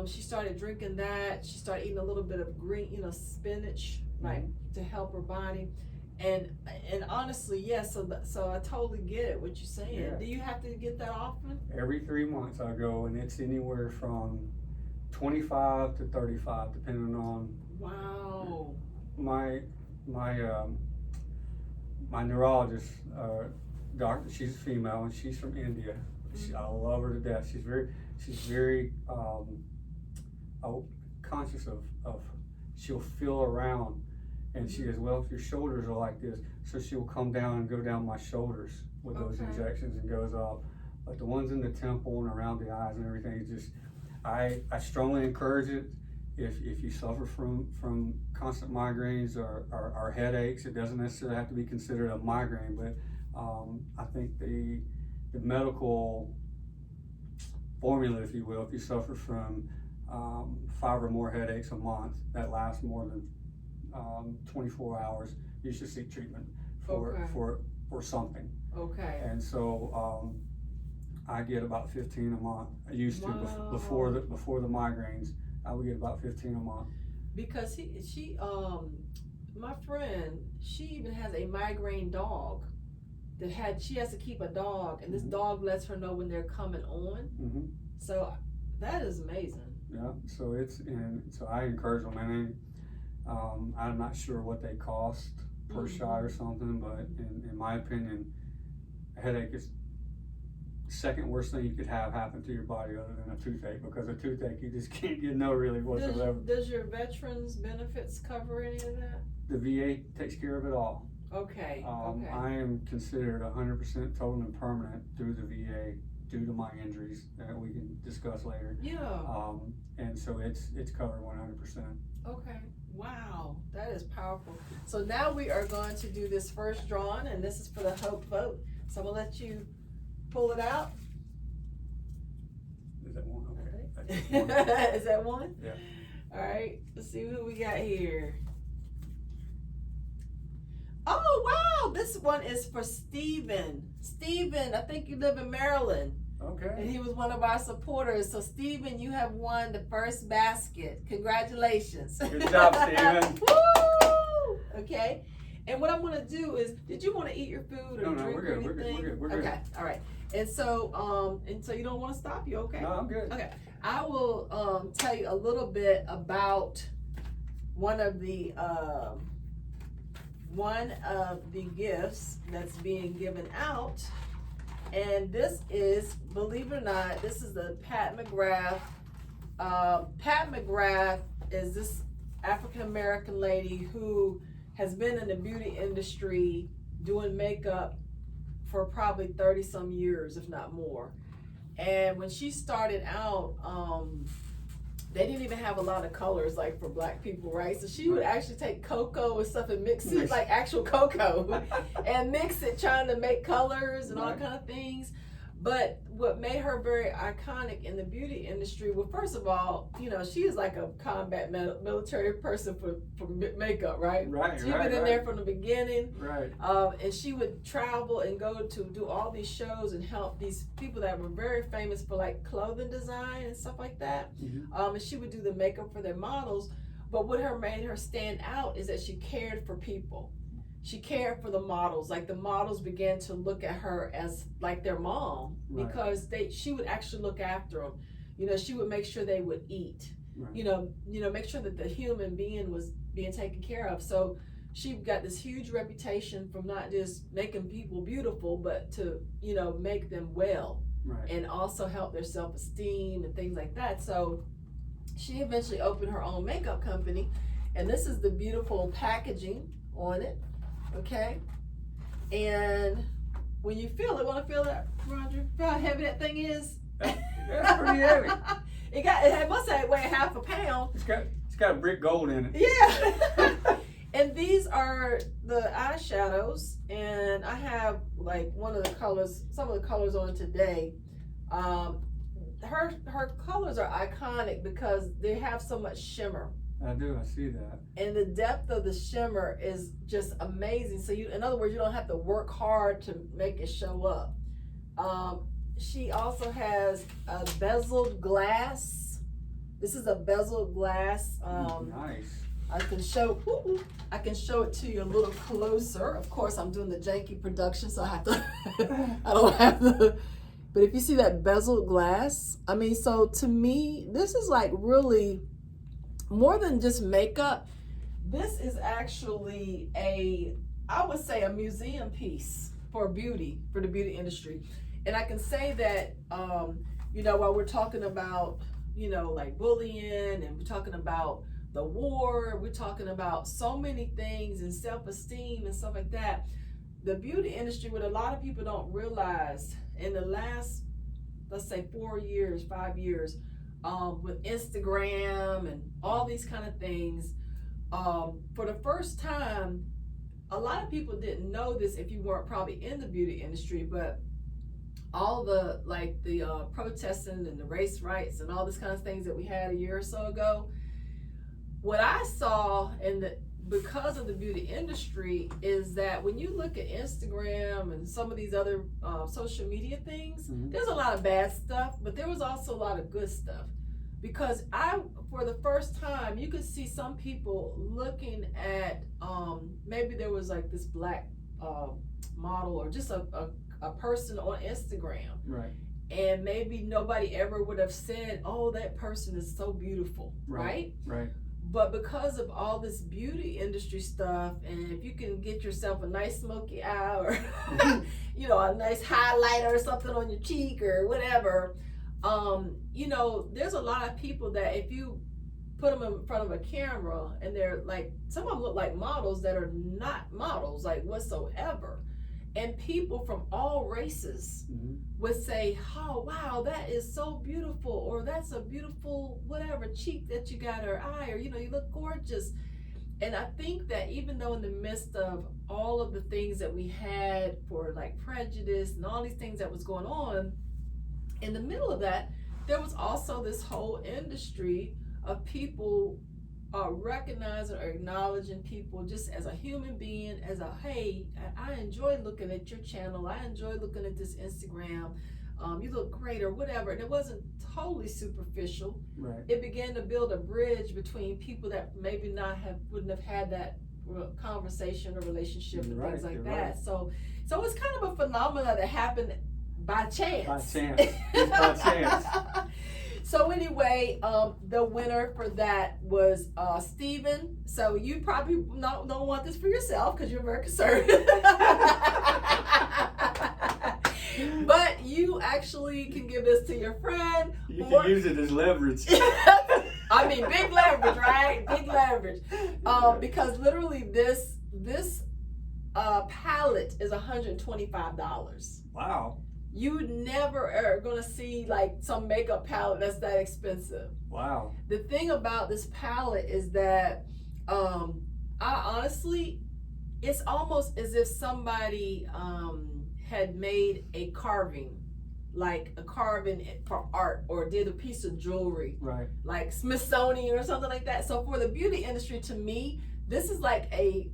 She started drinking that. She started eating a little bit of green, spinach, to help her body. And honestly, yes. So I totally get it, what you're saying. Yeah. Do you have to get that often? Every 3 months I go, and it's anywhere from 25 to 35, depending on. Wow. My neurologist, doctor, she's a female and she's from India. I love her to death. She's very conscious of she'll feel around, and she goes, well, if your shoulders are like this, so she'll come down and go down my shoulders with those injections and goes up. But the ones in the temple and around the eyes and everything, I strongly encourage it. If you suffer from constant migraines or headaches, it doesn't necessarily have to be considered a migraine, but I think the medical formula, if you will, if you suffer from 5 or more headaches a month that last more than 24 hours, you should seek treatment for something. Okay. And so I get about 15 a month. I used to before the migraines. I would get about 15 a month. Because my friend, she even has a migraine dog she has to keep a dog, and this dog lets her know when they're coming on. Mm-hmm. So that is amazing. Yeah. So so I encourage them. I mean, I'm not sure what they cost per shot or something, but in my opinion, a headache second worst thing you could have happen to your body other than a toothache, because a toothache you just can't get no relief whatsoever. Does your veterans benefits cover any of that? The VA takes care of it all. Okay. Okay. I am considered 100% total and permanent through the VA due to my injuries that we can discuss later. Yeah. And so it's covered 100%. Okay. Wow, that is powerful. So now we are going to do this first drawing, and this is for the Hope Vote. So I'm gonna let you pull it out. Is that one? Okay. Okay. That's one. Is that one? Yeah. All right. Let's see who we got here. Oh wow, this one is for Steven. Steven, I think you live in Maryland. Okay. And he was one of our supporters. So Steven, you have won the first basket. Congratulations. Good job, Steven. Woo! Okay. And what I'm gonna do is, did you want to eat your food or No, drink we're or good. anything? We're good. Okay, all right. And so you don't want to stop you, okay? No, I'm good. Okay. I will tell you a little bit about one of the gifts that's being given out. And this is, believe it or not, this is the Pat McGrath. Pat McGrath is this African American lady who has been in the beauty industry doing makeup for probably 30 some years, if not more. And when she started out, they didn't even have a lot of colors like for black people, right? So she would actually take cocoa and stuff and mix it like actual cocoa and mix it trying to make colors and all kind of things. But what made her very iconic in the beauty industry, well, first of all, you know, she is like a combat military person for makeup, right? Right. She's been in there from the beginning. Right. And she would travel and go to do all these shows and help these people that were very famous for like clothing design and stuff like that. Mm-hmm. And she would do the makeup for their models. But what made her stand out is that she cared for people. She cared for the models. Like the models began to look at her as like their mom, because she would actually look after them. You know, she would make sure they would eat. Right. You know, make sure that the human being was being taken care of. So she got this huge reputation from not just making people beautiful, but to, you know, make them well. Right. And also help their self-esteem and things like that. So she eventually opened her own makeup company, and this is the beautiful packaging on it. Okay, and when you feel it, want to feel that, Roger? Feel how heavy that thing is? That's pretty heavy. It must have weighed half a pound. It's got brick gold in it. Yeah. And these are the eyeshadows, and I have like one of the colors, some of the colors on today. Her colors are iconic because they have so much shimmer. I do. I see that. And the depth of the shimmer is just amazing. So in other words, you don't have to work hard to make it show up. She also has a bezeled glass. This is a bezeled glass. Nice. I can show it to you a little closer. Of course, I'm doing the janky production, so I have to. I don't have the. But if you see that bezeled glass, I mean, so to me, this is like really more than just makeup. This is actually I would say a museum piece for beauty, for the beauty industry. And I can say that, you know, while we're talking about, you know, like bullying, and we're talking about the war, we're talking about so many things and self-esteem and stuff like that. The beauty industry, what a lot of people don't realize, in the last, let's say 5 years, with Instagram and all these kind of things, for the first time, a lot of people didn't know this if you weren't probably in the beauty industry, but all the protesting and the race rights and all this kind of things that we had a year or so ago, what I saw because of the beauty industry is that when you look at Instagram and some of these other social media things, there's a lot of bad stuff, but there was also a lot of good stuff. Because for the first time, you could see some people looking at, maybe there was like this black model or just a person on Instagram. Right. And maybe nobody ever would have said, oh, that person is so beautiful, right? Right. But because of all this beauty industry stuff, and if you can get yourself a nice smoky eye or you know, a nice highlighter or something on your cheek or whatever, you know, there's a lot of people that if you put them in front of a camera and they're like, some of them look like models that are not models like whatsoever, and people from all races would say, oh wow, that is so beautiful, or that's a beautiful whatever cheek that you got, or eye, or you know, you look gorgeous. And I think that even though in the midst of all of the things that we had for like prejudice and all these things that was going on, in the middle of that, there was also this whole industry of people recognizing or acknowledging people just as a human being, as a, hey, I enjoy looking at your channel, I enjoy looking at this Instagram, you look great or whatever. And it wasn't totally superficial. Right. It began to build a bridge between people that maybe wouldn't have had that conversation or relationship and things like that. Right. So it's kind of a phenomenon that happened by chance. By chance. Just by chance. So anyway, the winner for that was Steven. So you probably don't want this for yourself because you're very conservative. But you actually can give this to your friend. You can use it as leverage. I mean, big leverage, right? Big leverage. Because literally this palette is $125. Wow. You never are gonna see like some makeup palette that's that expensive. Wow. The thing about this palette is that I honestly, it's almost as if somebody had made a carving, like a carving for art, or did a piece of jewelry, right? Like Smithsonian or something like that. So for the beauty industry, to me, this is like a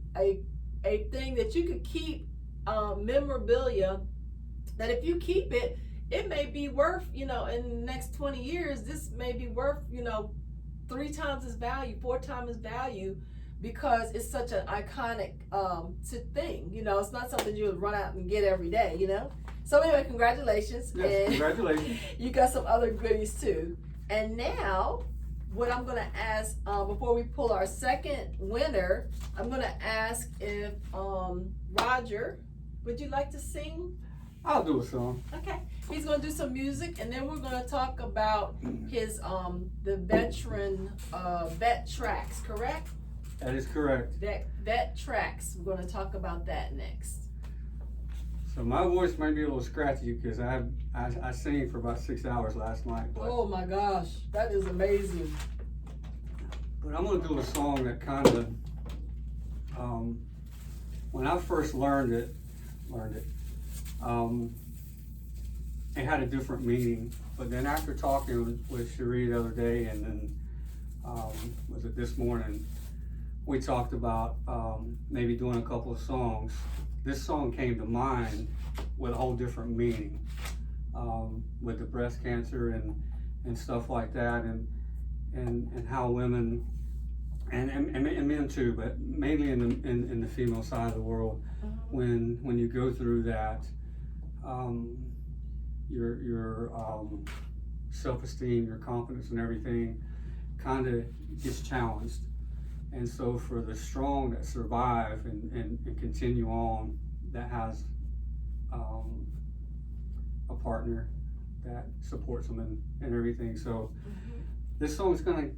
thing that you could keep memorabilia. That if you keep it, it may be worth, you know, in the next 20 years, this may be worth, you know, 3 times its value, 4 times its value, because it's such an iconic thing. You know, it's not something you would run out and get every day, you know? So anyway, congratulations. Yes, and congratulations. You got some other goodies too. And now, what I'm gonna ask, before we pull our second winner, I'm gonna ask if Roger, would you like to sing? I'll do a song. Okay. He's gonna do some music, and then we're gonna talk about his the veteran Vet-Traxx, correct? That is correct. Vet-Traxx. We're gonna talk about that next. So my voice might be a little scratchy because I sang for about 6 hours last night. But, oh my gosh, that is amazing. But I'm gonna do a song that kind of when I first learned it. It had a different meaning, but then after talking with Cherie the other day, and then was it this morning, we talked about maybe doing a couple of songs. This song came to mind with a whole different meaning, with the breast cancer and stuff like that, and how women and men too, but mainly in the female side of the world, when you go through that, your self-esteem, your confidence and everything kind of gets challenged. And so for the strong that survive and continue on, that has a partner that supports them and everything. So this song's gonna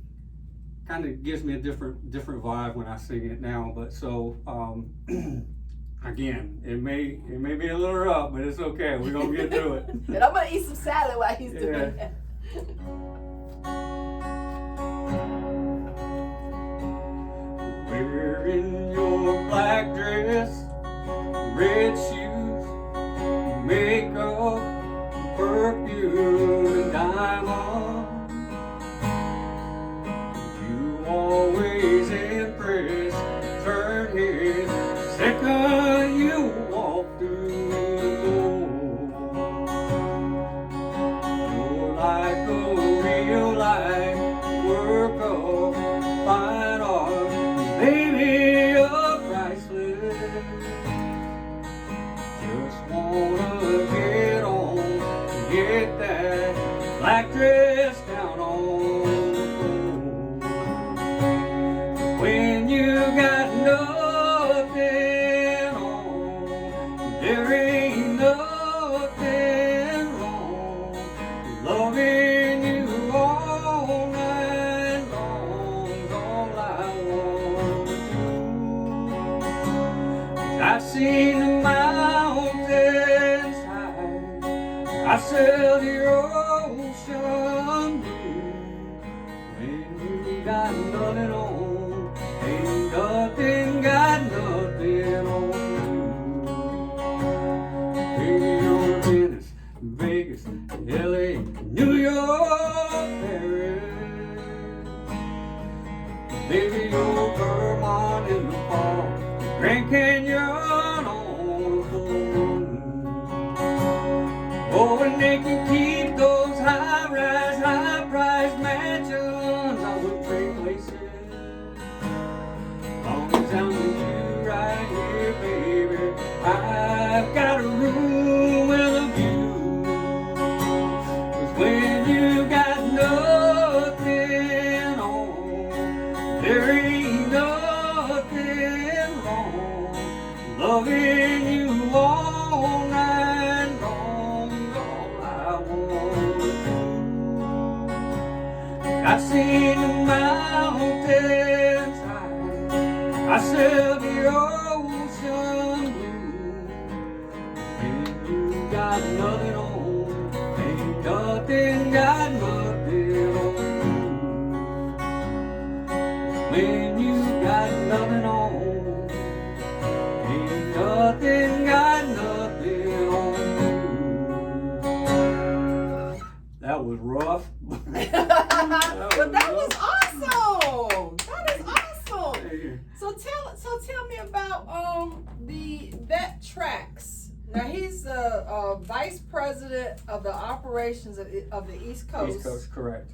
kind of gives me a different vibe when I sing it now. But so again, it may be a little rough, but it's okay. We're gonna get through it. And I'm gonna eat some salad while he's doing that. Wearing your black dress, red shoes, makeup, perfume, and diamonds. You always impress, turn heads, second you walk through the door. You're like a real life work of fine art, baby, you're priceless. Just wanna get on, get that black dress down on the floor. seen the mountains high, I sail the ocean blue. When you got nothing on, ain't nothing got nothing on you. Baby, you're Venice, Vegas, LA, New York, Paris. Baby, you're Vermont in the fall, Grand Canyon on the moon. Oh, and they can keep those high-rise, high-priced mansions. I wouldn't trade places. Long as I'm with you right here, baby, I've got a room with a view. 'Cause when you got nothing on, there ain't nothing wrong. Loving you all night long, all I want to do. I've seen the mountains high, I sail the ocean blue. And you got nothing on, ain't nothing got nothing on you. When you got nothing on, ain't nothing got nothing on you. That was rough. But that was awesome. That is awesome. Hey, So tell me about the Vet-Traxx. Now he's the vice president of the operations of the East Coast. East Coast, correct.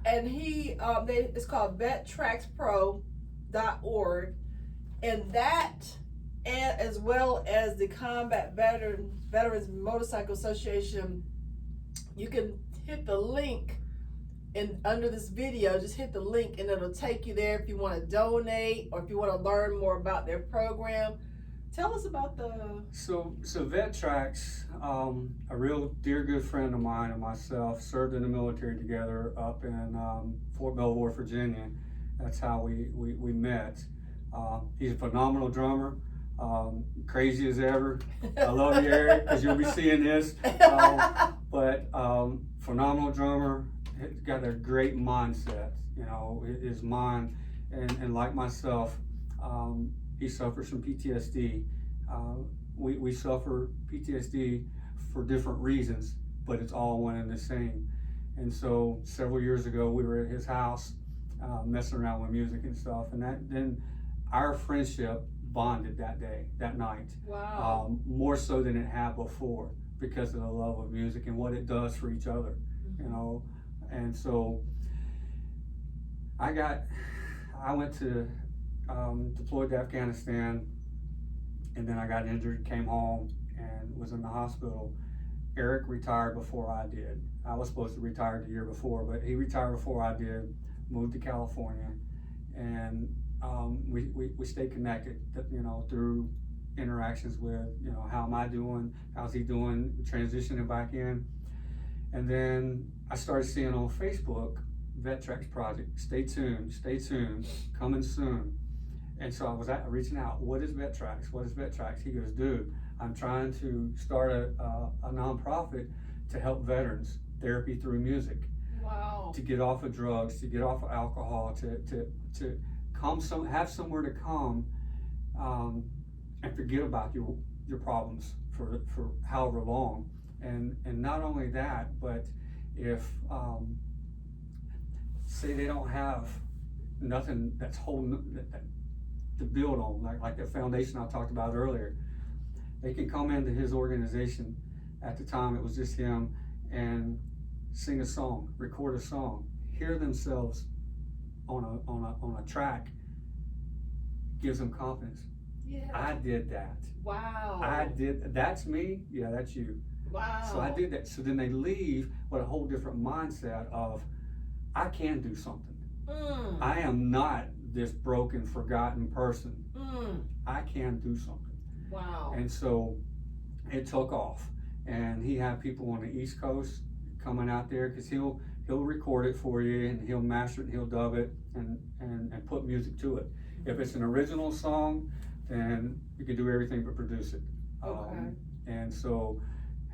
And he it's called Vet-TraxxPro.org, and that, and as well as the Combat Veterans Motorcycle Association, you can hit the link under this video. Just hit the link and it'll take you there if you want to donate or if you want to learn more about their program. Tell us about the... So Vet-Traxx, a real dear good friend of mine and myself served in the military together up in Fort Belvoir, Virginia. That's how we met. He's a phenomenal drummer, crazy as ever. I love you, Eric, because you'll be seeing this. But phenomenal drummer, got a great mindset. You know, his mind, and like myself, he suffers from PTSD. We suffer PTSD for different reasons, but it's all one and the same. And so several years ago, we were at his house, messing around with music and stuff, and then our friendship bonded that night. Wow. More so than it had before, because of the love of music and what it does for each other, you know. And so I went to deployed to Afghanistan, and then I got injured, came home, and was in the hospital. Eric retired before I did. I was supposed to retire the year before, but he retired before I did, moved to California, and we stayed connected, you know, through interactions with, you know, how am I doing, how's he doing, transitioning back in. And then I started seeing on Facebook, Vet-Traxx Project, stay tuned, coming soon. And so I was reaching out, what is Vet-Traxx? What is Vet-Traxx? He goes, dude, I'm trying to start a nonprofit to help veterans, therapy through music. Wow. To get off of drugs, to get off of alcohol, to have somewhere to come and forget about your problems for however long. And not only that, but if say they don't have nothing that's holding that to build on, like the foundation I talked about earlier, they can come into his organization. At the time it was just him, and sing a song, record a song, hear themselves on a track, gives them confidence. Yeah. I did that. Wow. That's me, yeah, that's you. Wow. So I did that. So then they leave with a whole different mindset of, I can do something. I am not this broken, forgotten person. I can do something. Wow. And so it took off. And he had people on the East Coast coming out there, because he'll record it for you, and he'll master it, and he'll dub it, and put music to it. If it's an original song, then he can do everything but produce it. Okay. And so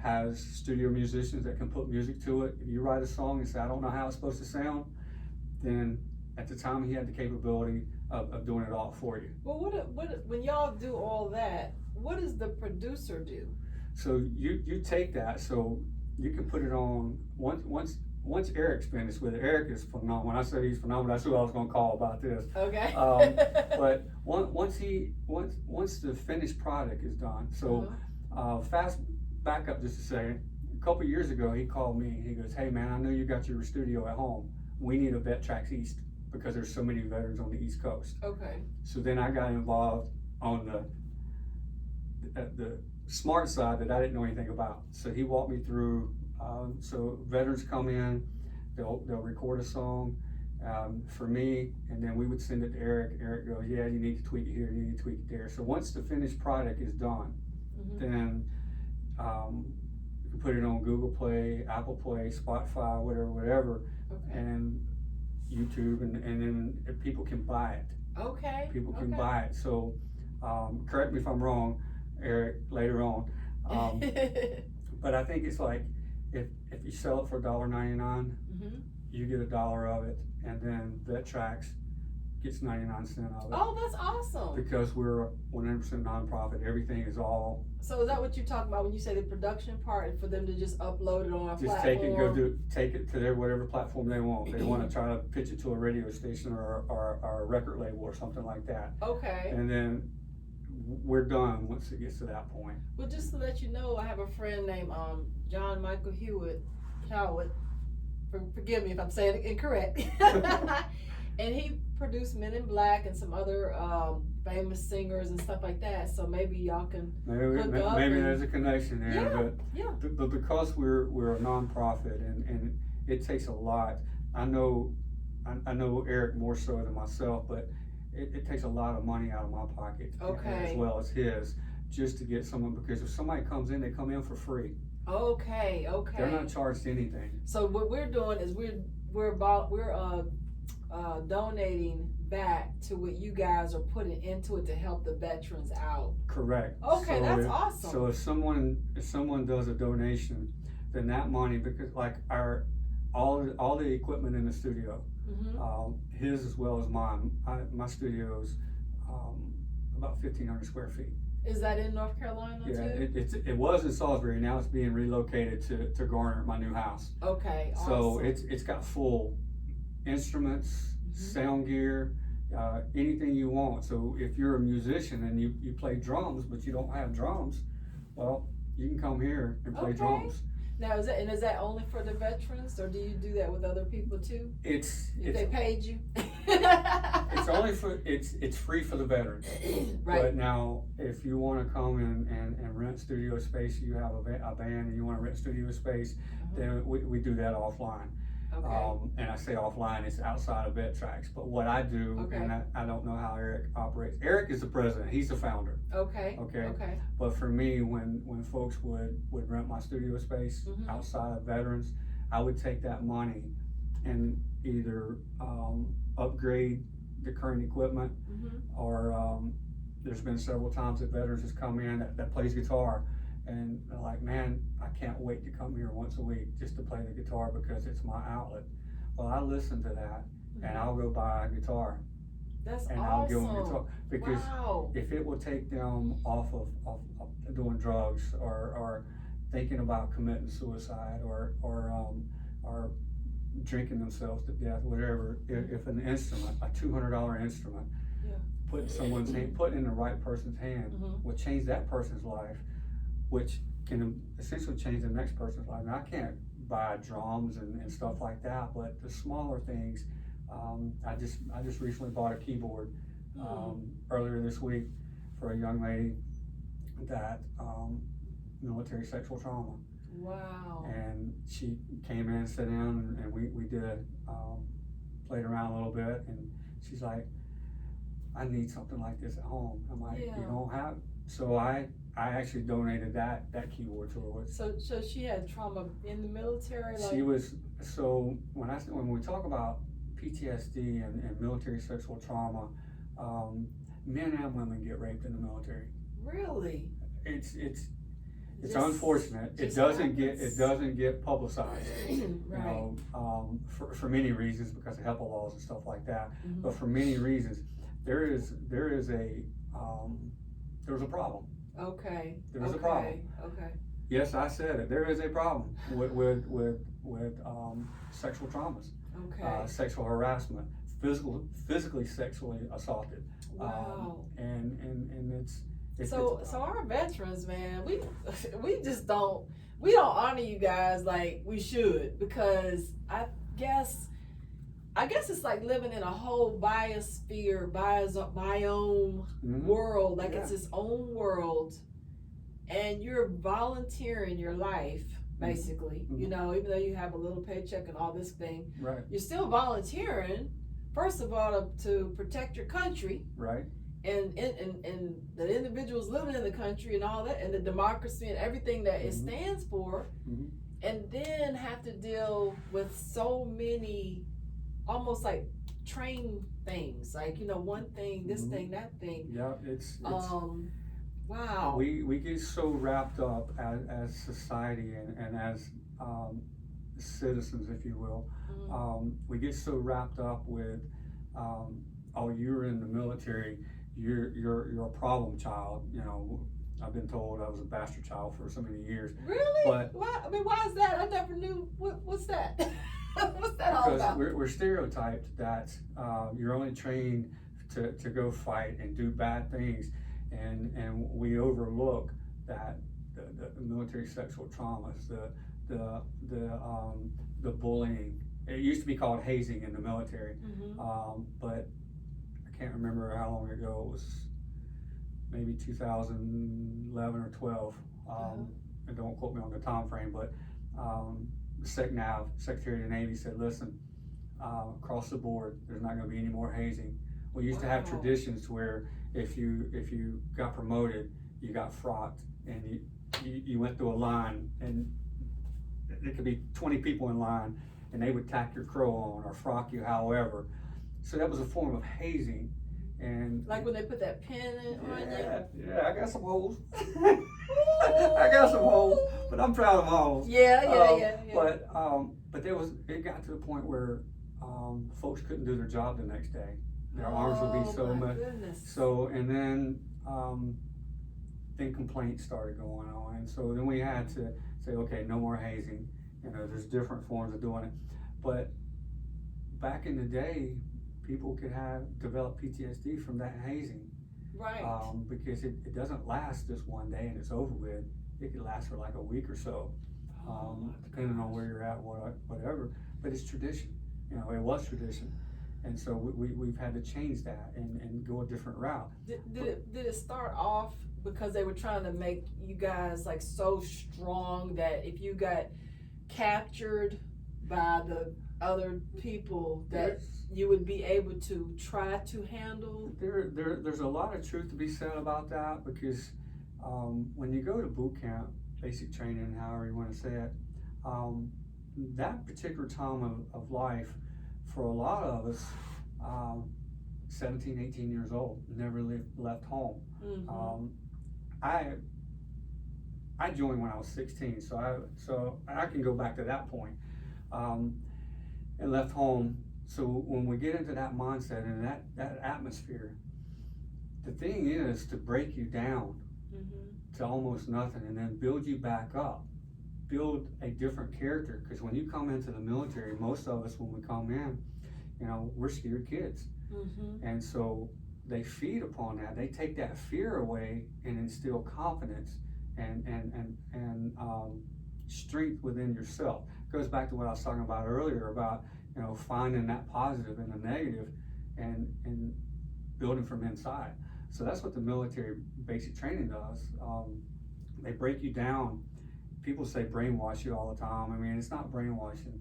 has studio musicians that can put music to it. If you write a song and say, I don't know how it's supposed to sound, then at the time he had the capability of doing it all for you. Well, when y'all do all that, what does the producer do? So you take that, so you can put it on once Eric's finished with it. Eric is phenomenal. When I say he's phenomenal, that's who I was going to call about this. Okay. But once the finished product is done, so fast back up just a second. A couple of years ago, he called me. He goes, "Hey man, I know you got your studio at home. We need a Vet-Traxx East because there's so many veterans on the East Coast." Okay. So then I got involved on the smart side that I didn't know anything about. So he walked me through. So veterans come in, they'll record a song for me, and then we would send it to Eric. Eric goes, "Yeah, you need to tweak it here, you need to tweak it there." So once the finished product is done, then you can put it on Google Play, Apple Play, Spotify, whatever, and YouTube, and then people can buy it. Okay. People can buy it. So correct me if I'm wrong, Eric, later on. But I think it's like if you sell it for $1.99, you get $1 of it, and then Vet-Traxx gets 99 cents of it. Oh, that's awesome. Because we're 100% nonprofit, everything is all. So is that what you're talking about when you say the production part, and for them to just upload it on a platform? Take it to their whatever platform they want. They want to try to pitch it to a radio station or a record label or something like that. Okay. And then we're done once it gets to that point. Well, just to let you know, I have a friend named John Michael Howard. Forgive me if I'm saying it incorrect. And he produced Men in Black and some other famous singers and stuff like that. So maybe y'all can maybe there's a connection there. Yeah, but because we're a nonprofit and it takes a lot. I know Eric more so than myself, but it takes a lot of money out of my pocket, as well as his, just to get someone, because if somebody comes in, they come in for free. Okay. They're not charged anything. So what we're doing is we're donating back to what you guys are putting into it to help the veterans out. Correct. Okay, that's awesome. So if someone does a donation, then that money, because like all the equipment in the studio, his as well as mine. My studio's about 1,500 square feet. Is that in North Carolina too? Yeah, it was in Salisbury. Now it's being relocated to Garner, my new house. Okay, awesome. So it's got full instruments, sound gear, anything you want. So if you're a musician and you play drums, but you don't have drums, well, you can come here and play drums. Now, is that only for the veterans, or do you do that with other people too? If they paid you. It's free for the veterans. Right. But now, if you want to come and rent studio space, you have a band and you want to rent studio space, then we do that offline. Okay. And I say offline, it's outside of Vet-Traxx. But what I do, and I don't know how Eric operates. Eric is the president. He's the founder. Okay. But for me, when folks would rent my studio space outside of veterans, I would take that money and either upgrade the current equipment, or there's been several times that veterans has come in that plays guitar. And they're like, man, I can't wait to come here once a week just to play the guitar because it's my outlet. Well, I listen to that, and I'll go buy a guitar. That's awesome. I'll give them a guitar. Because if it will take them off of doing drugs or thinking about committing suicide or drinking themselves to death, whatever, if an instrument, a $200 instrument, put in someone's hand, put in the right person's hand, will change that person's life, which can essentially change the next person's life. Now, I can't buy drums and stuff like that, but the smaller things, I just recently bought a keyboard earlier this week for a young lady that military sexual trauma. Wow. And she came in, sat down, and we did played around a little bit, and she's like, I need something like this at home. I'm like, you don't have. So I actually donated that keyboard to her. So she had trauma in the military? She was, so when we talk about PTSD and military sexual trauma, men and women get raped in the military. Really? It's Just- unfortunate. It just doesn't happens. get publicized. You Right. know, for many reasons, because of HIPAA laws and stuff like that. Mhm. But for many reasons, there is a there's a problem. Okay. There's okay. a problem. Okay. Yes, I said it. There is a problem with sexual traumas, Okay. sexual harassment, physically sexually assaulted. Wow. And it's So our veterans, man, we just don't honor you guys like we should, because I guess it's like living in a whole biosphere, biome world, like it's its own world, and you're volunteering your life basically. You know, even though you have a little paycheck and all this thing, right. You're still volunteering. First of all, to protect your country, Right. and the individuals living in the country and all that, and the democracy and everything that it stands for, and then have to deal with so many almost like train things, like, you know, one thing, this thing, that thing. Yeah, it's wow. We get so wrapped up as society and as citizens, if you will. We get so wrapped up with oh, you're in the military, you're a problem child. You know, I've been told I was a bastard child for so many years. Really? But why? I mean, why is that? I never knew. What's that? What's that all about? Because we're stereotyped that you're only trained to go fight and do bad things, and we overlook that the military sexual traumas, the bullying. It used to be called hazing in the military, but I can't remember how long ago. It was maybe 2011 or 12. And don't quote me on the time frame, but the SecNav, Secretary of the Navy, said, listen, across the board, there's not going to be any more hazing. We used to have traditions where if you got promoted, you got frocked, and you went through a line, and there could be 20 people in line, and they would tack your crow on or frock you, however. So that was a form of hazing. And like when they put that pin on you? Yeah, I got some holes. I got some holes, but I'm proud of my holes. Yeah. But it got to the point where folks couldn't do their job the next day. Their arms would be so much. So, and then complaints started going on, and so then we had to say, okay, no more hazing. You know, there's different forms of doing it. But back in the day, people could develop PTSD from that hazing. Right. Because it doesn't last just one day and it's over with. It could last for like a week or so, depending on where you're at, whatever. But it's tradition. You know, it was tradition. And so we've had to change that and go a different route. Did it start off because they were trying to make you guys like so strong that if you got captured by the other people that you would be able to try to handle? There's a lot of truth to be said about that, because when you go to boot camp, basic training, however you want to say it, that particular time of life, for a lot of us, 17, 18 years old, never left home. I joined when I was 16, so I can go back to that point, and left home. So when we get into that mindset and that atmosphere, the thing is to break you down to almost nothing and then build you back up, build a different character. Because when you come into the military, most of us, when we come in, you know, we're scared kids. And so they feed upon that. They take that fear away and instill confidence and strength within yourself. It goes back to what I was talking about earlier about, you know, finding that positive in the negative and building from inside. So that's what the military basic training does. They break you down. People say brainwash you all the time. I mean, it's not brainwashing.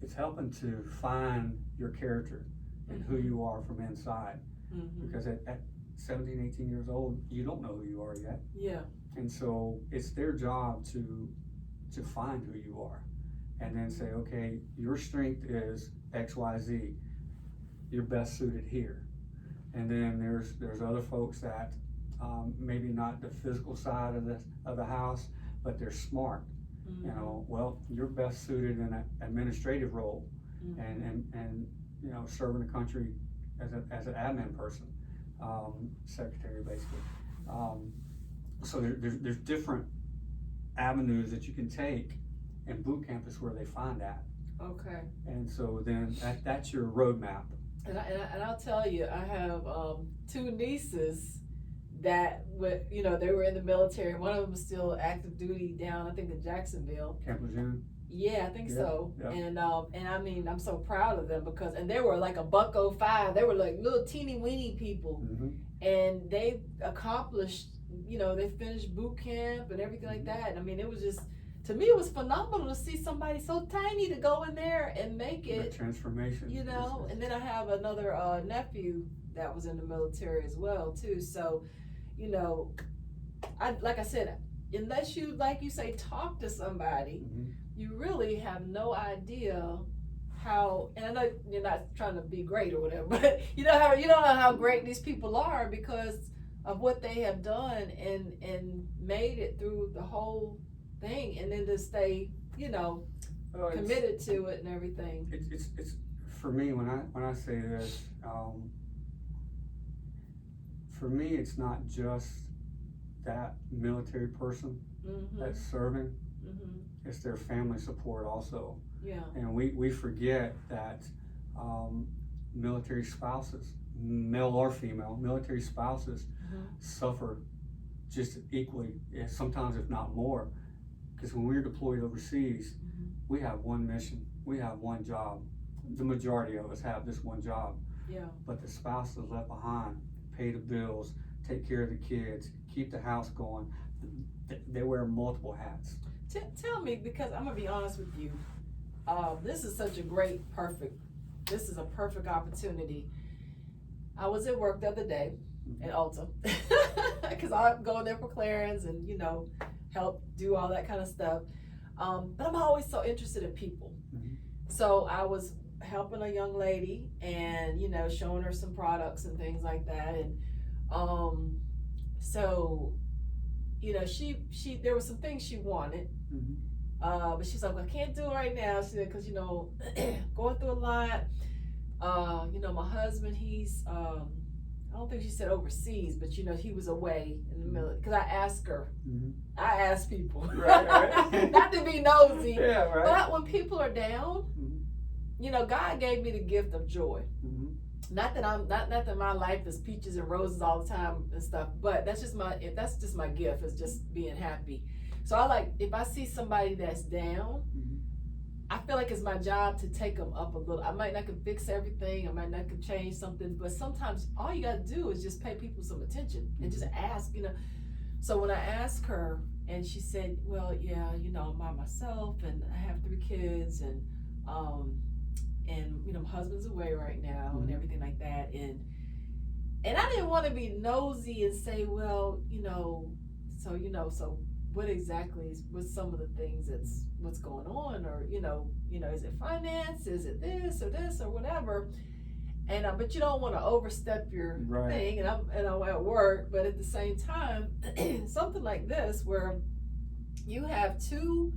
It's helping to find your character and who you are from inside. Because at 17, 18 years old, you don't know who you are yet. Yeah. And so it's their job to find who you are. And then say, okay, your strength is X, Y, Z. You're best suited here. And then there's other folks that maybe not the physical side of the house, but they're smart. Mm-hmm. You know, well, you're best suited in an administrative role, Mm-hmm. and you know, serving the country as an admin person, secretary basically. So there's different avenues that you can take, and boot camp is where they find that. Okay. And so then that's your roadmap. And I'll tell you, I have two nieces that you know, they were in the military. One of them was still active duty down, I think, in Jacksonville. Camp Lejeune. Yeah, I think so. Yeah. And I mean, I'm so proud of them because, and they were like a $105. They were like little teeny weeny people, Mm-hmm. and they accomplished. You know, they finished boot camp and everything like that. And I mean, it was just, to me, it was phenomenal to see somebody so tiny to go in there and make it. The transformation. You know, and then I have another nephew that was in the military as well too. So, you know, like I said, unless you, like you say, talk to somebody, Mm-hmm. you really have no idea how. And I know you're not trying to be great or whatever, but you don't know how great these people are because of what they have done and made it through the whole thing, and then to stay, you know, committed to it and everything. It's for me, when I say this, for me, it's not just that military person Mm-hmm. that's serving, Mm-hmm. it's their family support also. Yeah. And we forget that military spouses, male or female, military spouses Mm-hmm. suffer just equally, sometimes if not more, because when we're deployed overseas, Mm-hmm. we have one mission, we have one job. The majority of us have this one job. Yeah. But the spouse is left behind, pay the bills, take care of the kids, keep the house going. They wear multiple hats. Tell me, because I'm gonna be honest with you, this is such a this is a perfect opportunity. I was at work the other day at Ulta because I go in there for clearance and, you know, help do all that kind of stuff. But I'm always so interested in people. Mm-hmm. So I was helping a young lady and, you know, showing her some products and things like that. And so, you know, she there were some things she wanted. Mm-hmm. But she's like, well, I can't do it right now. She said, because, you know, going through a lot. You know, my husband, he's, I don't think she said overseas, but, you know, he was away in the military. Because I asked her. Mm-hmm. I ask people. Right. Not to be nosy. Yeah, right. But when people are down, Mm-hmm. you know, God gave me the gift of joy. Mm-hmm. Not that my life is peaches and roses all the time and stuff, but that's just my gift, is just being happy. So if I see somebody that's down, Mm-hmm. I feel like it's my job to take them up a little. I might not can fix everything, I might not can change something, but sometimes all you gotta do is just pay people some attention and just ask, you know. So when I asked her, and she said, well, yeah, you know, I'm by myself and I have 3 kids and you know, my husband's away right now. Mm-hmm. And everything like that, and I didn't want to be nosy and say, well, you know, so what exactly what's some of the things what's going on, or you know, is it finance, is it this or whatever, and but you don't want to overstep your Right. thing, and I'm at work, but at the same time, something like this where you have 2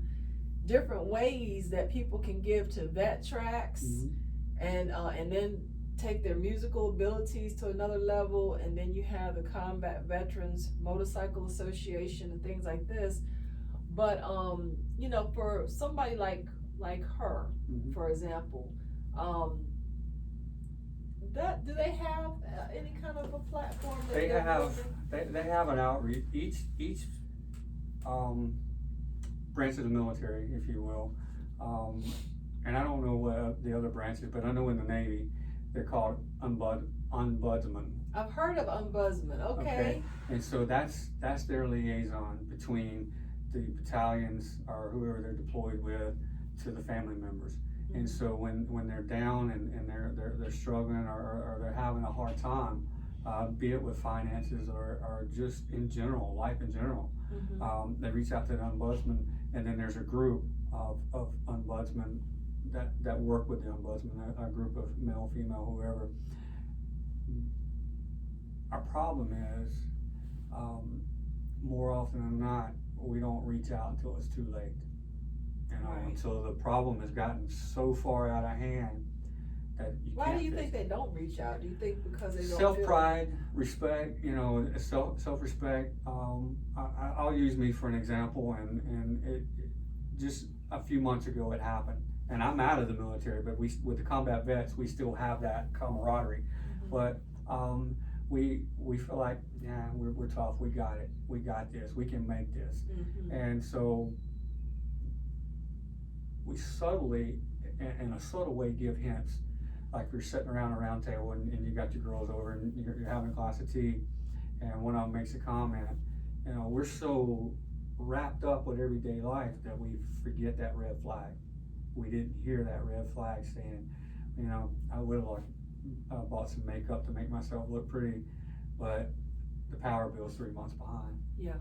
different ways that people can give to Vet-Traxx, Mm-hmm. and then take their musical abilities to another level, and then you have the Combat Veterans Motorcycle Association and things like this. But you know, for somebody like her, Mm-hmm. for example, do they have any kind of a platform that They they're have building? they have an outreach. Each branch of the military, if you will, and I don't know what the other branches, but I know in the Navy they're called ombudsman. I've heard of ombudsman. Okay. And so that's their liaison between the battalions or whoever they're deployed with to the family members. Mm-hmm. And so when they're down and they're struggling or they're having a hard time, be it with finances or just in general, life in general, Mm-hmm. they reach out to the ombudsman, and then there's a group of ombudsmen that work with the ombudsman, a group of male, female, whoever. Our problem is more often than not, we don't reach out until it's too late. Right. Until the problem has gotten so far out of hand that you Why can't do you fix think they don't reach out? Do you think because they don't self-pride, respect, self-respect. I'll use me for an example, and it just a few months ago it happened, and I'm out of the military, but with the combat vets, we still have that camaraderie. Mm-hmm. But we feel like, yeah, we're tough, we got it, we got this, we can make this. Mm-hmm. And so we subtly, in a subtle way, give hints. Like you're sitting around a round table and you got your girls over and you're having a glass of tea, and one of them makes a comment. We're so wrapped up with everyday life that we forget that red flag. We didn't hear that red flag saying, I would have bought some makeup to make myself look pretty, but the power bill's 3 months behind. Yeah.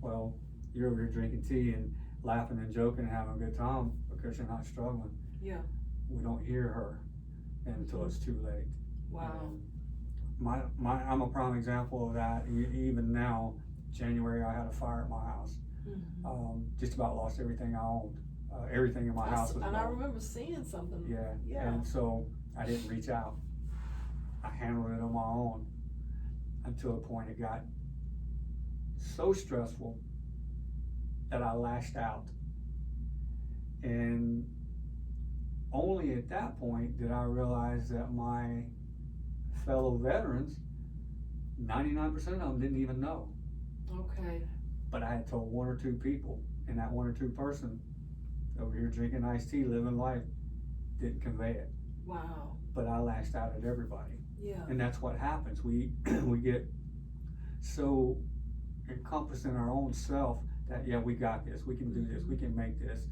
Well, you're over here drinking tea and laughing and joking and having a good time because you're not struggling. Yeah. We don't hear her until it's too late. Wow. I'm a prime example of that. Even now, January, I had a fire at my house. Mm-hmm. Just about lost everything I owned. Everything in my house was And gone. I remember seeing something. Yeah. Yeah. And so I didn't reach out. I handled it on my own until a point it got so stressful that I lashed out. And only at that point did I realize that my fellow veterans, 99% of them didn't even know. Okay. But I had told one or two people, and that one or two person over here drinking iced tea, living life, didn't convey it. Wow. But I lashed out at everybody. Yeah. And that's what happens. We get so encompassed in our own self that, yeah, we got this, we can do this, we can make this,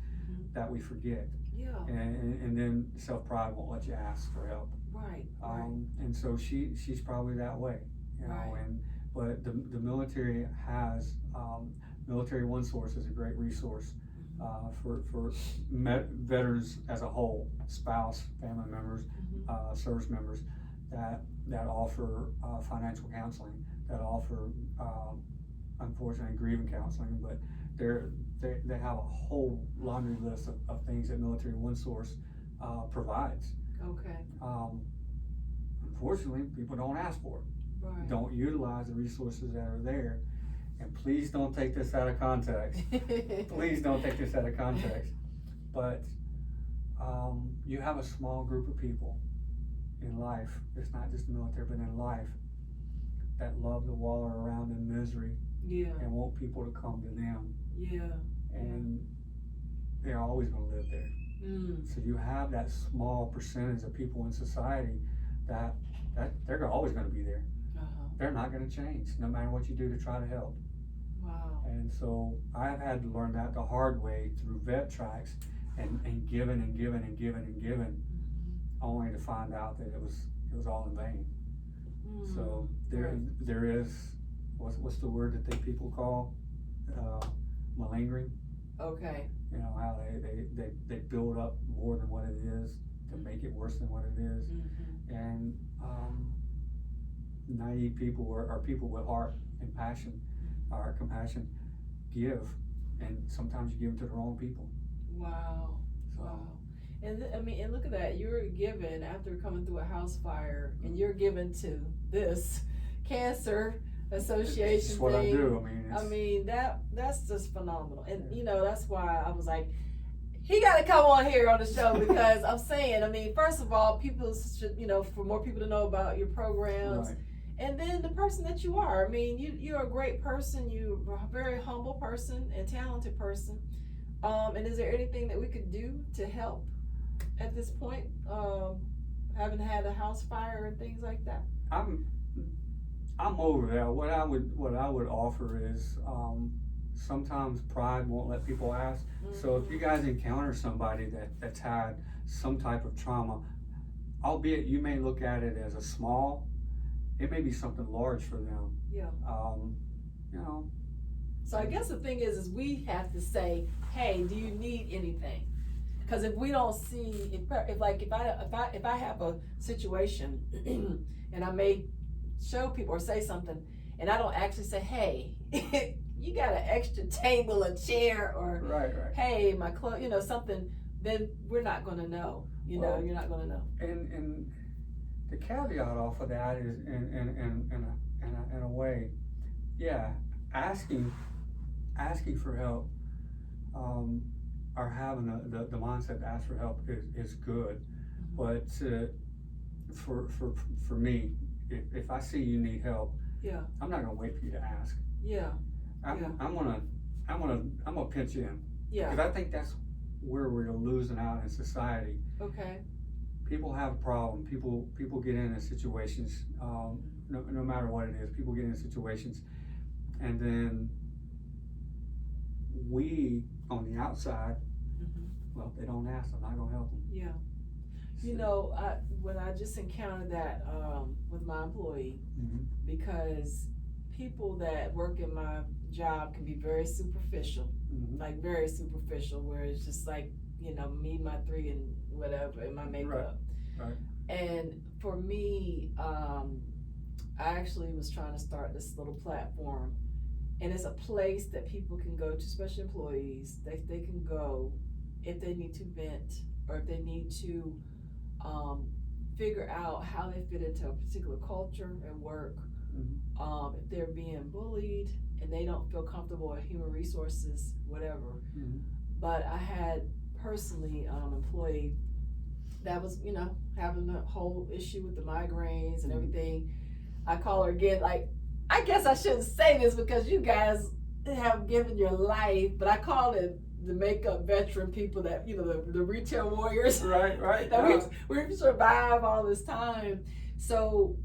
that we forget. Yeah. And then self-pride won't let you ask for help. Right. And so she's probably that way, Right. But the military has, Military One Source is a great resource for veterans as a whole, spouse, family members, service members that offer financial counseling, that offer unfortunately grieving counseling, but they have a whole laundry list of things that Military One Source provides. Okay. Unfortunately, people don't ask for it. Right. Don't utilize the resources that are there. And please don't take this out of context. Please don't take this out of context. But you have a small group of people in life, it's not just the military, but in life, that love to wallow around in misery. Yeah. And want people to come to them. Yeah. And they're always going to live there. So you have that small percentage of people in society that they're always going to be there. They're not going to change, no matter what you do to try to help. Wow. And so I've had to learn that the hard way through Vet-Traxx and giving and giving and giving and giving, only to find out that it was all in vain. So there is what's the word that people call malingering. Okay. How they build up more than what it is to make it worse than what it is. And naive people or people with heart and passion or compassion give, and sometimes you give them to the wrong people. Wow. So, wow. And and look at that. You're given after coming through a house fire, and you're given to this cancer association it's what thing. I do. I mean that's just phenomenal. And that's why I was like, he got to come on here on the show, because I'm saying, first of all, people should, for more people to know about your programs. Right. And then the person that you are. You're a great person. You're a very humble person and talented person. And is there anything that we could do to help at this point? Having had a house fire and things like that. I'm over that. What I would offer is sometimes pride won't let people ask. So if you guys encounter somebody that's had some type of trauma, albeit you may look at it as a small, it may be something large for them. Yeah. So I guess the thing is we have to say, hey, do you need anything? Because if we don't see, if I have a situation and I may show people or say something, and I don't actually say, hey, you got an extra table, a chair, or right. hey, my clothes, something, then we're not going to know. You're not going to know. And the caveat off of that is, in a way, yeah, asking for help, or having the mindset to ask for help is good, but for me, if I see you need help, yeah, I'm not gonna wait for you to ask. Yeah, I'm gonna pitch in. Yeah, because I think that's where we're losing out in society. Okay. People have a problem. People get into situations, no matter what it is. People get into situations, and then we on the outside, well, they don't ask. I'm not gonna help them. Yeah. When I just encountered that with my employee, because people that work in my job can be very superficial, like very superficial, where it's just like, me, my three, and whatever, and my makeup. Right. And for me, I actually was trying to start this little platform, and it's a place that people can go to, especially employees. They can go if they need to vent, or if they need to figure out how they fit into a particular culture and work. If they're being bullied and they don't feel comfortable at human resources, whatever. But I had personally employee that was, having a whole issue with the migraines and everything. I call her again, like, I guess I shouldn't say this because you guys have given your life, but I call it the makeup veteran people that, the retail warriors. Right. That we survive all this time. So,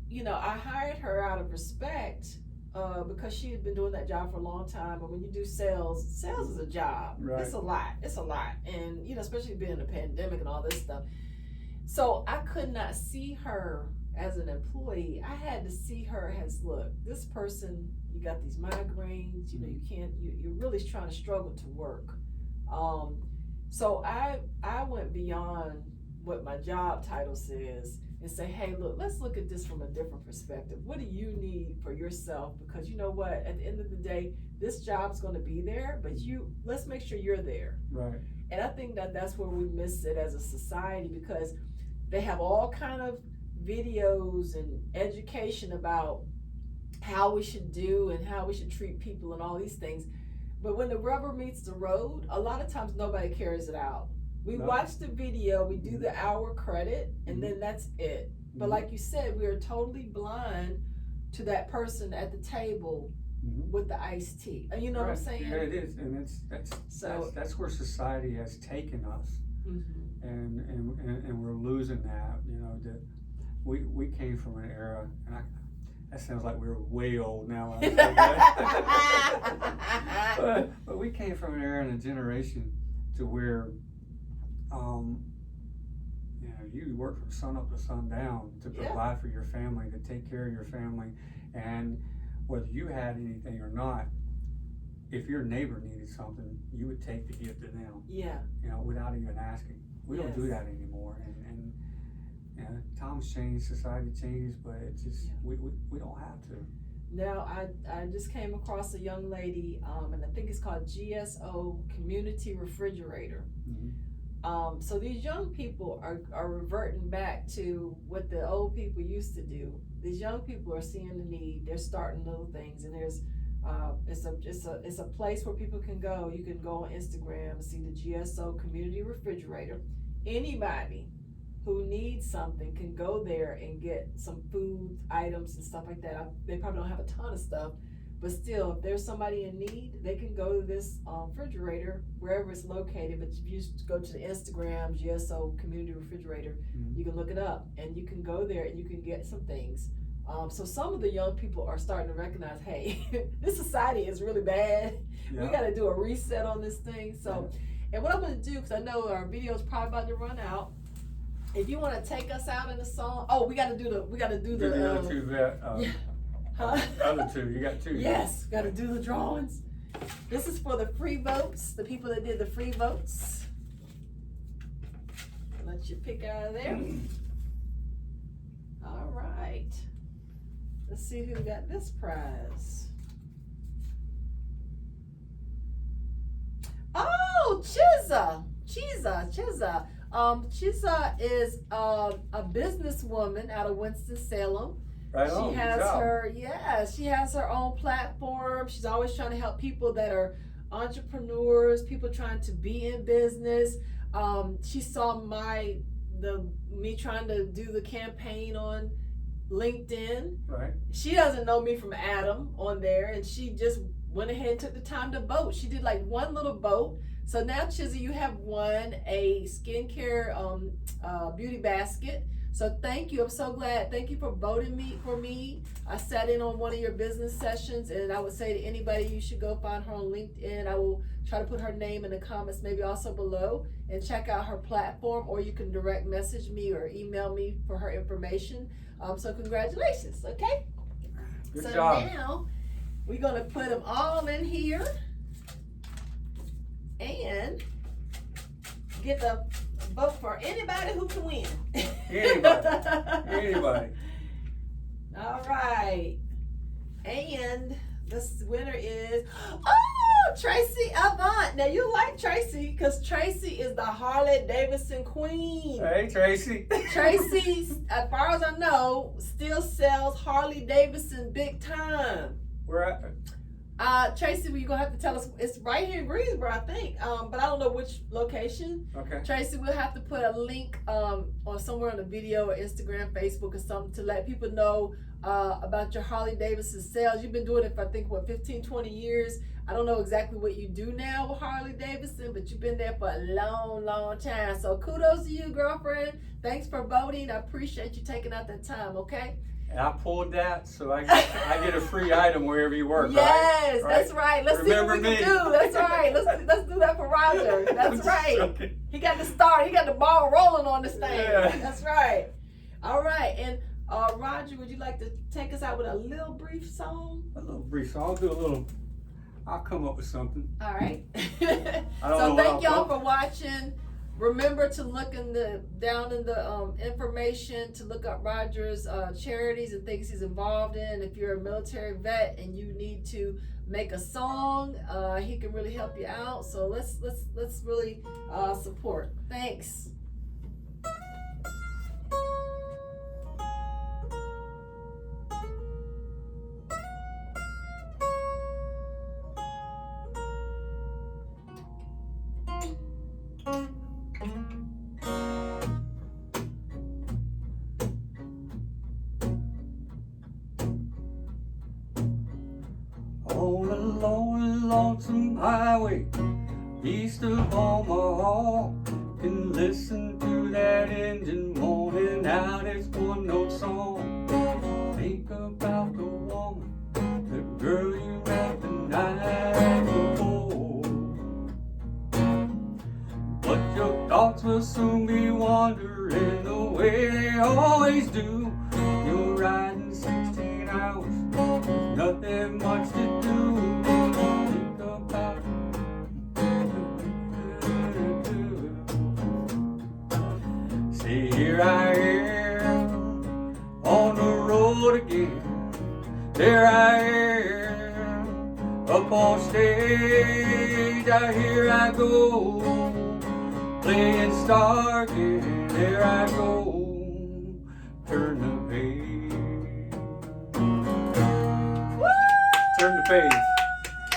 I hired her out of respect because she had been doing that job for a long time. But when you do sales is a job. Right. It's a lot. And, especially being in a pandemic and all this stuff. So I could not see her as an employee. I had to see her as, look, this person, you got these migraines, you're really trying to struggle to work. So I went beyond what my job title says and say, hey, look, let's look at this from a different perspective. What do you need for yourself? Because you know what, at the end of the day, this job's going to be there, but let's make sure you're there. Right. And I think that's where we miss it as a society, because they have all kind of videos and education about how we should do and how we should treat people and all these things. But when the rubber meets the road, a lot of times nobody carries it out. We watch the video, we do the hour credit, and then that's it. But like you said, we are totally blind to that person at the table with the iced tea. You know what I'm saying? Yeah, it is, and that's where society has taken us, and we're losing that. That we came from an era, and that sounds like we're way old now. When I say that. but we came from an era and a generation to where, you work from sun up to sundown to provide for your family, to take care of your family, and whether you had anything or not, if your neighbor needed something, you would take to give to them. Yeah. Without even asking. We don't do that anymore, and times change, society changed, but it's just we don't have to. Now I just came across a young lady, and I think it's called GSO Community Refrigerator. So these young people are reverting back to what the old people used to do. These young people are seeing the need. They're starting little things, and there's it's a place where people can go. You can go on Instagram and see the GSO Community Refrigerator. Anybody who needs something can go there and get some food items and stuff like that. They probably don't have a ton of stuff, but still, if there's somebody in need, they can go to this refrigerator wherever it's located. But if you just go to the Instagram GSO Community Refrigerator, you can look it up, and you can go there and you can get some things. So some of the young people are starting to recognize, hey, this society is really bad. We got to do a reset on this thing. So, and what I'm going to do, because I know our video is probably about to run out. If you want to take us out in the song, we got to do the other two other two, you got two. Yes, got to do the drawings. This is for the free votes, the people that did the free votes. Let you pick out of there. All right. Let's see who got this prize. Oh, Chizza. Chizza is a businesswoman out of Winston-Salem. Right on. She has her own platform. She's always trying to help people that are entrepreneurs, people trying to be in business. She saw me trying to do the campaign on LinkedIn. Right. She doesn't know me from Adam on there, and she just went ahead and took the time to vote. She did like one little vote. So now, Chizzy, you have won a skincare beauty basket. So thank you. I'm so glad. Thank you for voting for me. I sat in on one of your business sessions, and I would say to anybody, you should go find her on LinkedIn. I will try to put her name in the comments, maybe also below, and check out her platform, or you can direct message me or email me for her information. So congratulations, okay? Good so job. Now we're gonna put them all in here and get the vote for anybody who can win. Anybody. All right. And this winner is Tracy Avant. Now you like Tracy because Tracy is the Harley Davidson queen. Hey, Tracy. Tracy, as far as I know, still sells Harley Davidson big time. Where at? Tracy, well, you're gonna have to tell us. It's right here in Greensboro, I think. But I don't know which location. Okay. Tracy, we'll have to put a link or somewhere on the video or Instagram, Facebook, or something to let people know about your Harley Davidson sales. You've been doing it for, I think, 15, 20 years. I don't know exactly what you do now with Harley Davidson, but you've been there for a long, long time. So kudos to you, girlfriend. Thanks for voting. I appreciate you taking out that time, okay? And I pulled that, so I get a free item wherever you work. Yes, right? that's right. Let's Remember see what we me. can do. That's right. Let's do that for Roger. That's right. Joking. He got the start. He got the ball rolling on this thing. Yeah. That's right. All right. And Roger, would you like to take us out with a little brief song? A little brief. So I'll come up with something. All right. I don't know So what thank I'll y'all put. for watching. Remember to look down in the information to look up Roger's charities and things he's involved in. If you're a military vet and you need to make a song, he can really help you out. So let's really support. Thanks. On a lonely, lonesome highway east of Omaha, can listen to that engine moaning out its one-note song. Think about the woman, the girl you met the night before. But your thoughts will soon be wandering the way they always do. You're riding 16 hours, there's nothing much to do. Think about See, here I am on the road again. There I am up on stage. Here I go, playing star again. There I go, turn the page. Woo! Turn the page.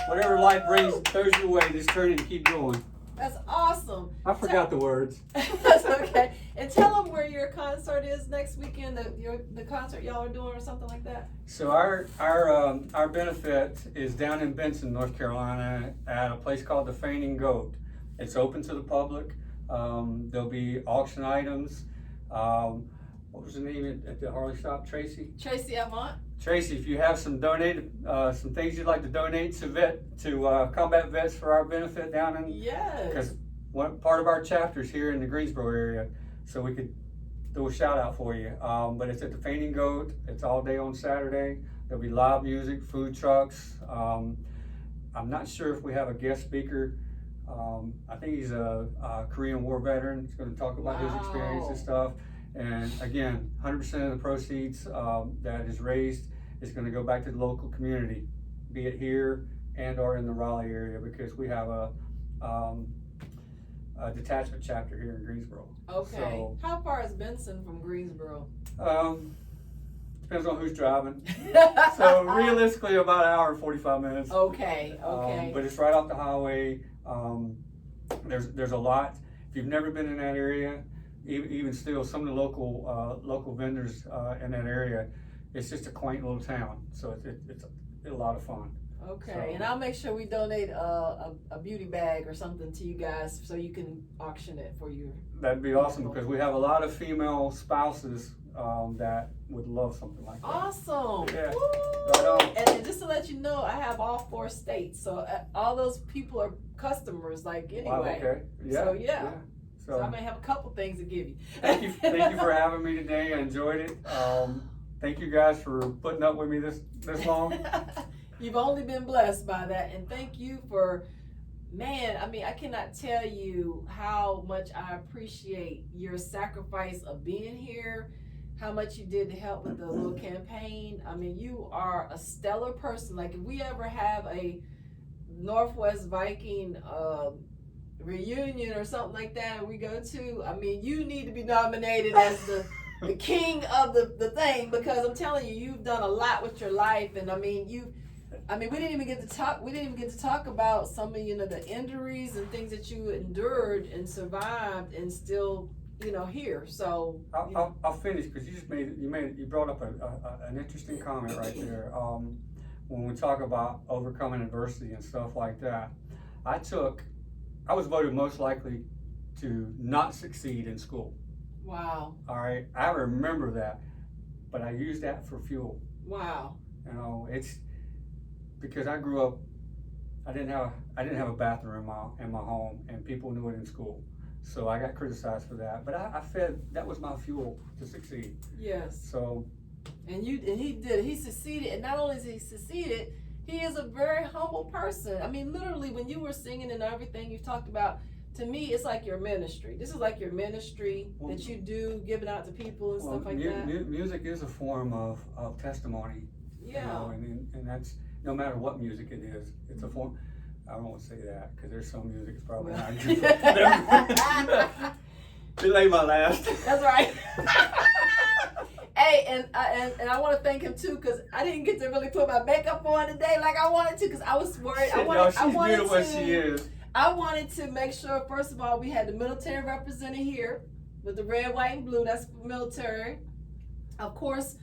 Whatever life brings, throws your way, just turn it and keep going. That's awesome. I forgot the words. That's okay. And tell them where your concert is next weekend. The concert y'all are doing or something like that. So our benefit is down in Benson, North Carolina, at a place called the Fainting Goat. It's open to the public. There'll be auction items. What was the name at the Harley shop? Tracy. Tracy Avant. Tracy, if you have some things you'd like to donate to combat vets for our benefit down in, Yes. because one part of our chapter is here in the Greensboro area, so we could do a shout out for you. But it's at the Fainting Goat. It's all day on Saturday. There'll be live music, food trucks. I'm not sure if we have a guest speaker. I think he's a Korean War veteran. He's going to talk about his experience and stuff. And again, 100% of the proceeds that is raised is going to go back to the local community, be it here and or in the Raleigh area, because we have a detachment chapter here in Greensboro. Okay. So, how far is Benson from Greensboro? Depends on who's driving. So realistically, about an hour and 45 minutes. Okay. But it's right off the highway. There's a lot. If you've never been in that area, even still, some of the local vendors in that area, it's just a quaint little town. So it's a lot of fun. Okay, So, and I'll make sure we donate a beauty bag or something to you guys so you can auction it for you. That'd be awesome, because we have a lot of female spouses that would love something like that. Awesome. Yeah. Woo! Right on. And just to let you know, I have all 4 states, so all those people are customers. Like anyway. Wow, okay. Yeah. So yeah. So So I may have a couple things to give you. thank you for having me today. I enjoyed it. Thank you guys for putting up with me this long. You've only been blessed by that, and thank you for, man, I mean, I cannot tell you how much I appreciate your sacrifice of being here, how much you did to help with the little campaign. I mean, you are a stellar person. Like, if we ever have a Northwest Viking reunion or something like that and we go to, I mean, you need to be nominated as the king of the thing, because I'm telling you, you've done a lot with your life. And I mean, we didn't even get to talk about some of, the injuries and things that you endured and survived and still, here. So I'll finish, because you brought up an interesting comment right there. When we talk about overcoming adversity and stuff like that, I was voted most likely to not succeed in school. wow. All right, I remember that, but I used that for fuel. Wow. It's because I grew up. I didn't have a bathroom in my home, and people knew it in school, so I got criticized for that. But I fed that was my fuel to succeed. Yes. So. And he succeeded, and not only is he succeeded, he is a very humble person. I mean, literally, when you were singing and everything you talked about, to me, it's like your ministry. This is like your ministry that you do, giving out to people and stuff like that. Music is a form of testimony. Yeah. And that's, no matter what music it is, it's a form. I don't want to say that, because there's some music that's probably not good. Delay my last. That's right. Hey, and I want to thank him too, because I didn't get to really put my makeup on today like I wanted to, because I was worried. She's beautiful as she is. I wanted to make sure, first of all, we had the military represented here with the red, white, and blue. That's military. Of course,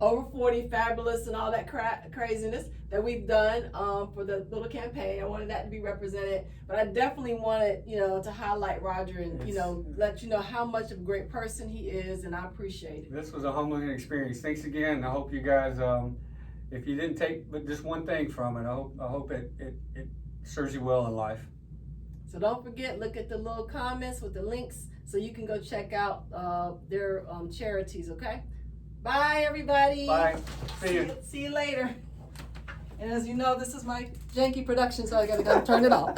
over 40, fabulous, and all that craziness that we've done for the little campaign. I wanted that to be represented, but I definitely wanted, to highlight Roger and, let you know how much of a great person he is, and I appreciate it. This was a humbling experience. Thanks again. I hope you guys, if you didn't take but just one thing from it, I hope it serves you well in life. So don't forget, look at the little comments with the links so you can go check out their charities, okay? Bye, everybody. Bye. See you. See you later. And as you know, this is my janky production, so I gotta turn it off.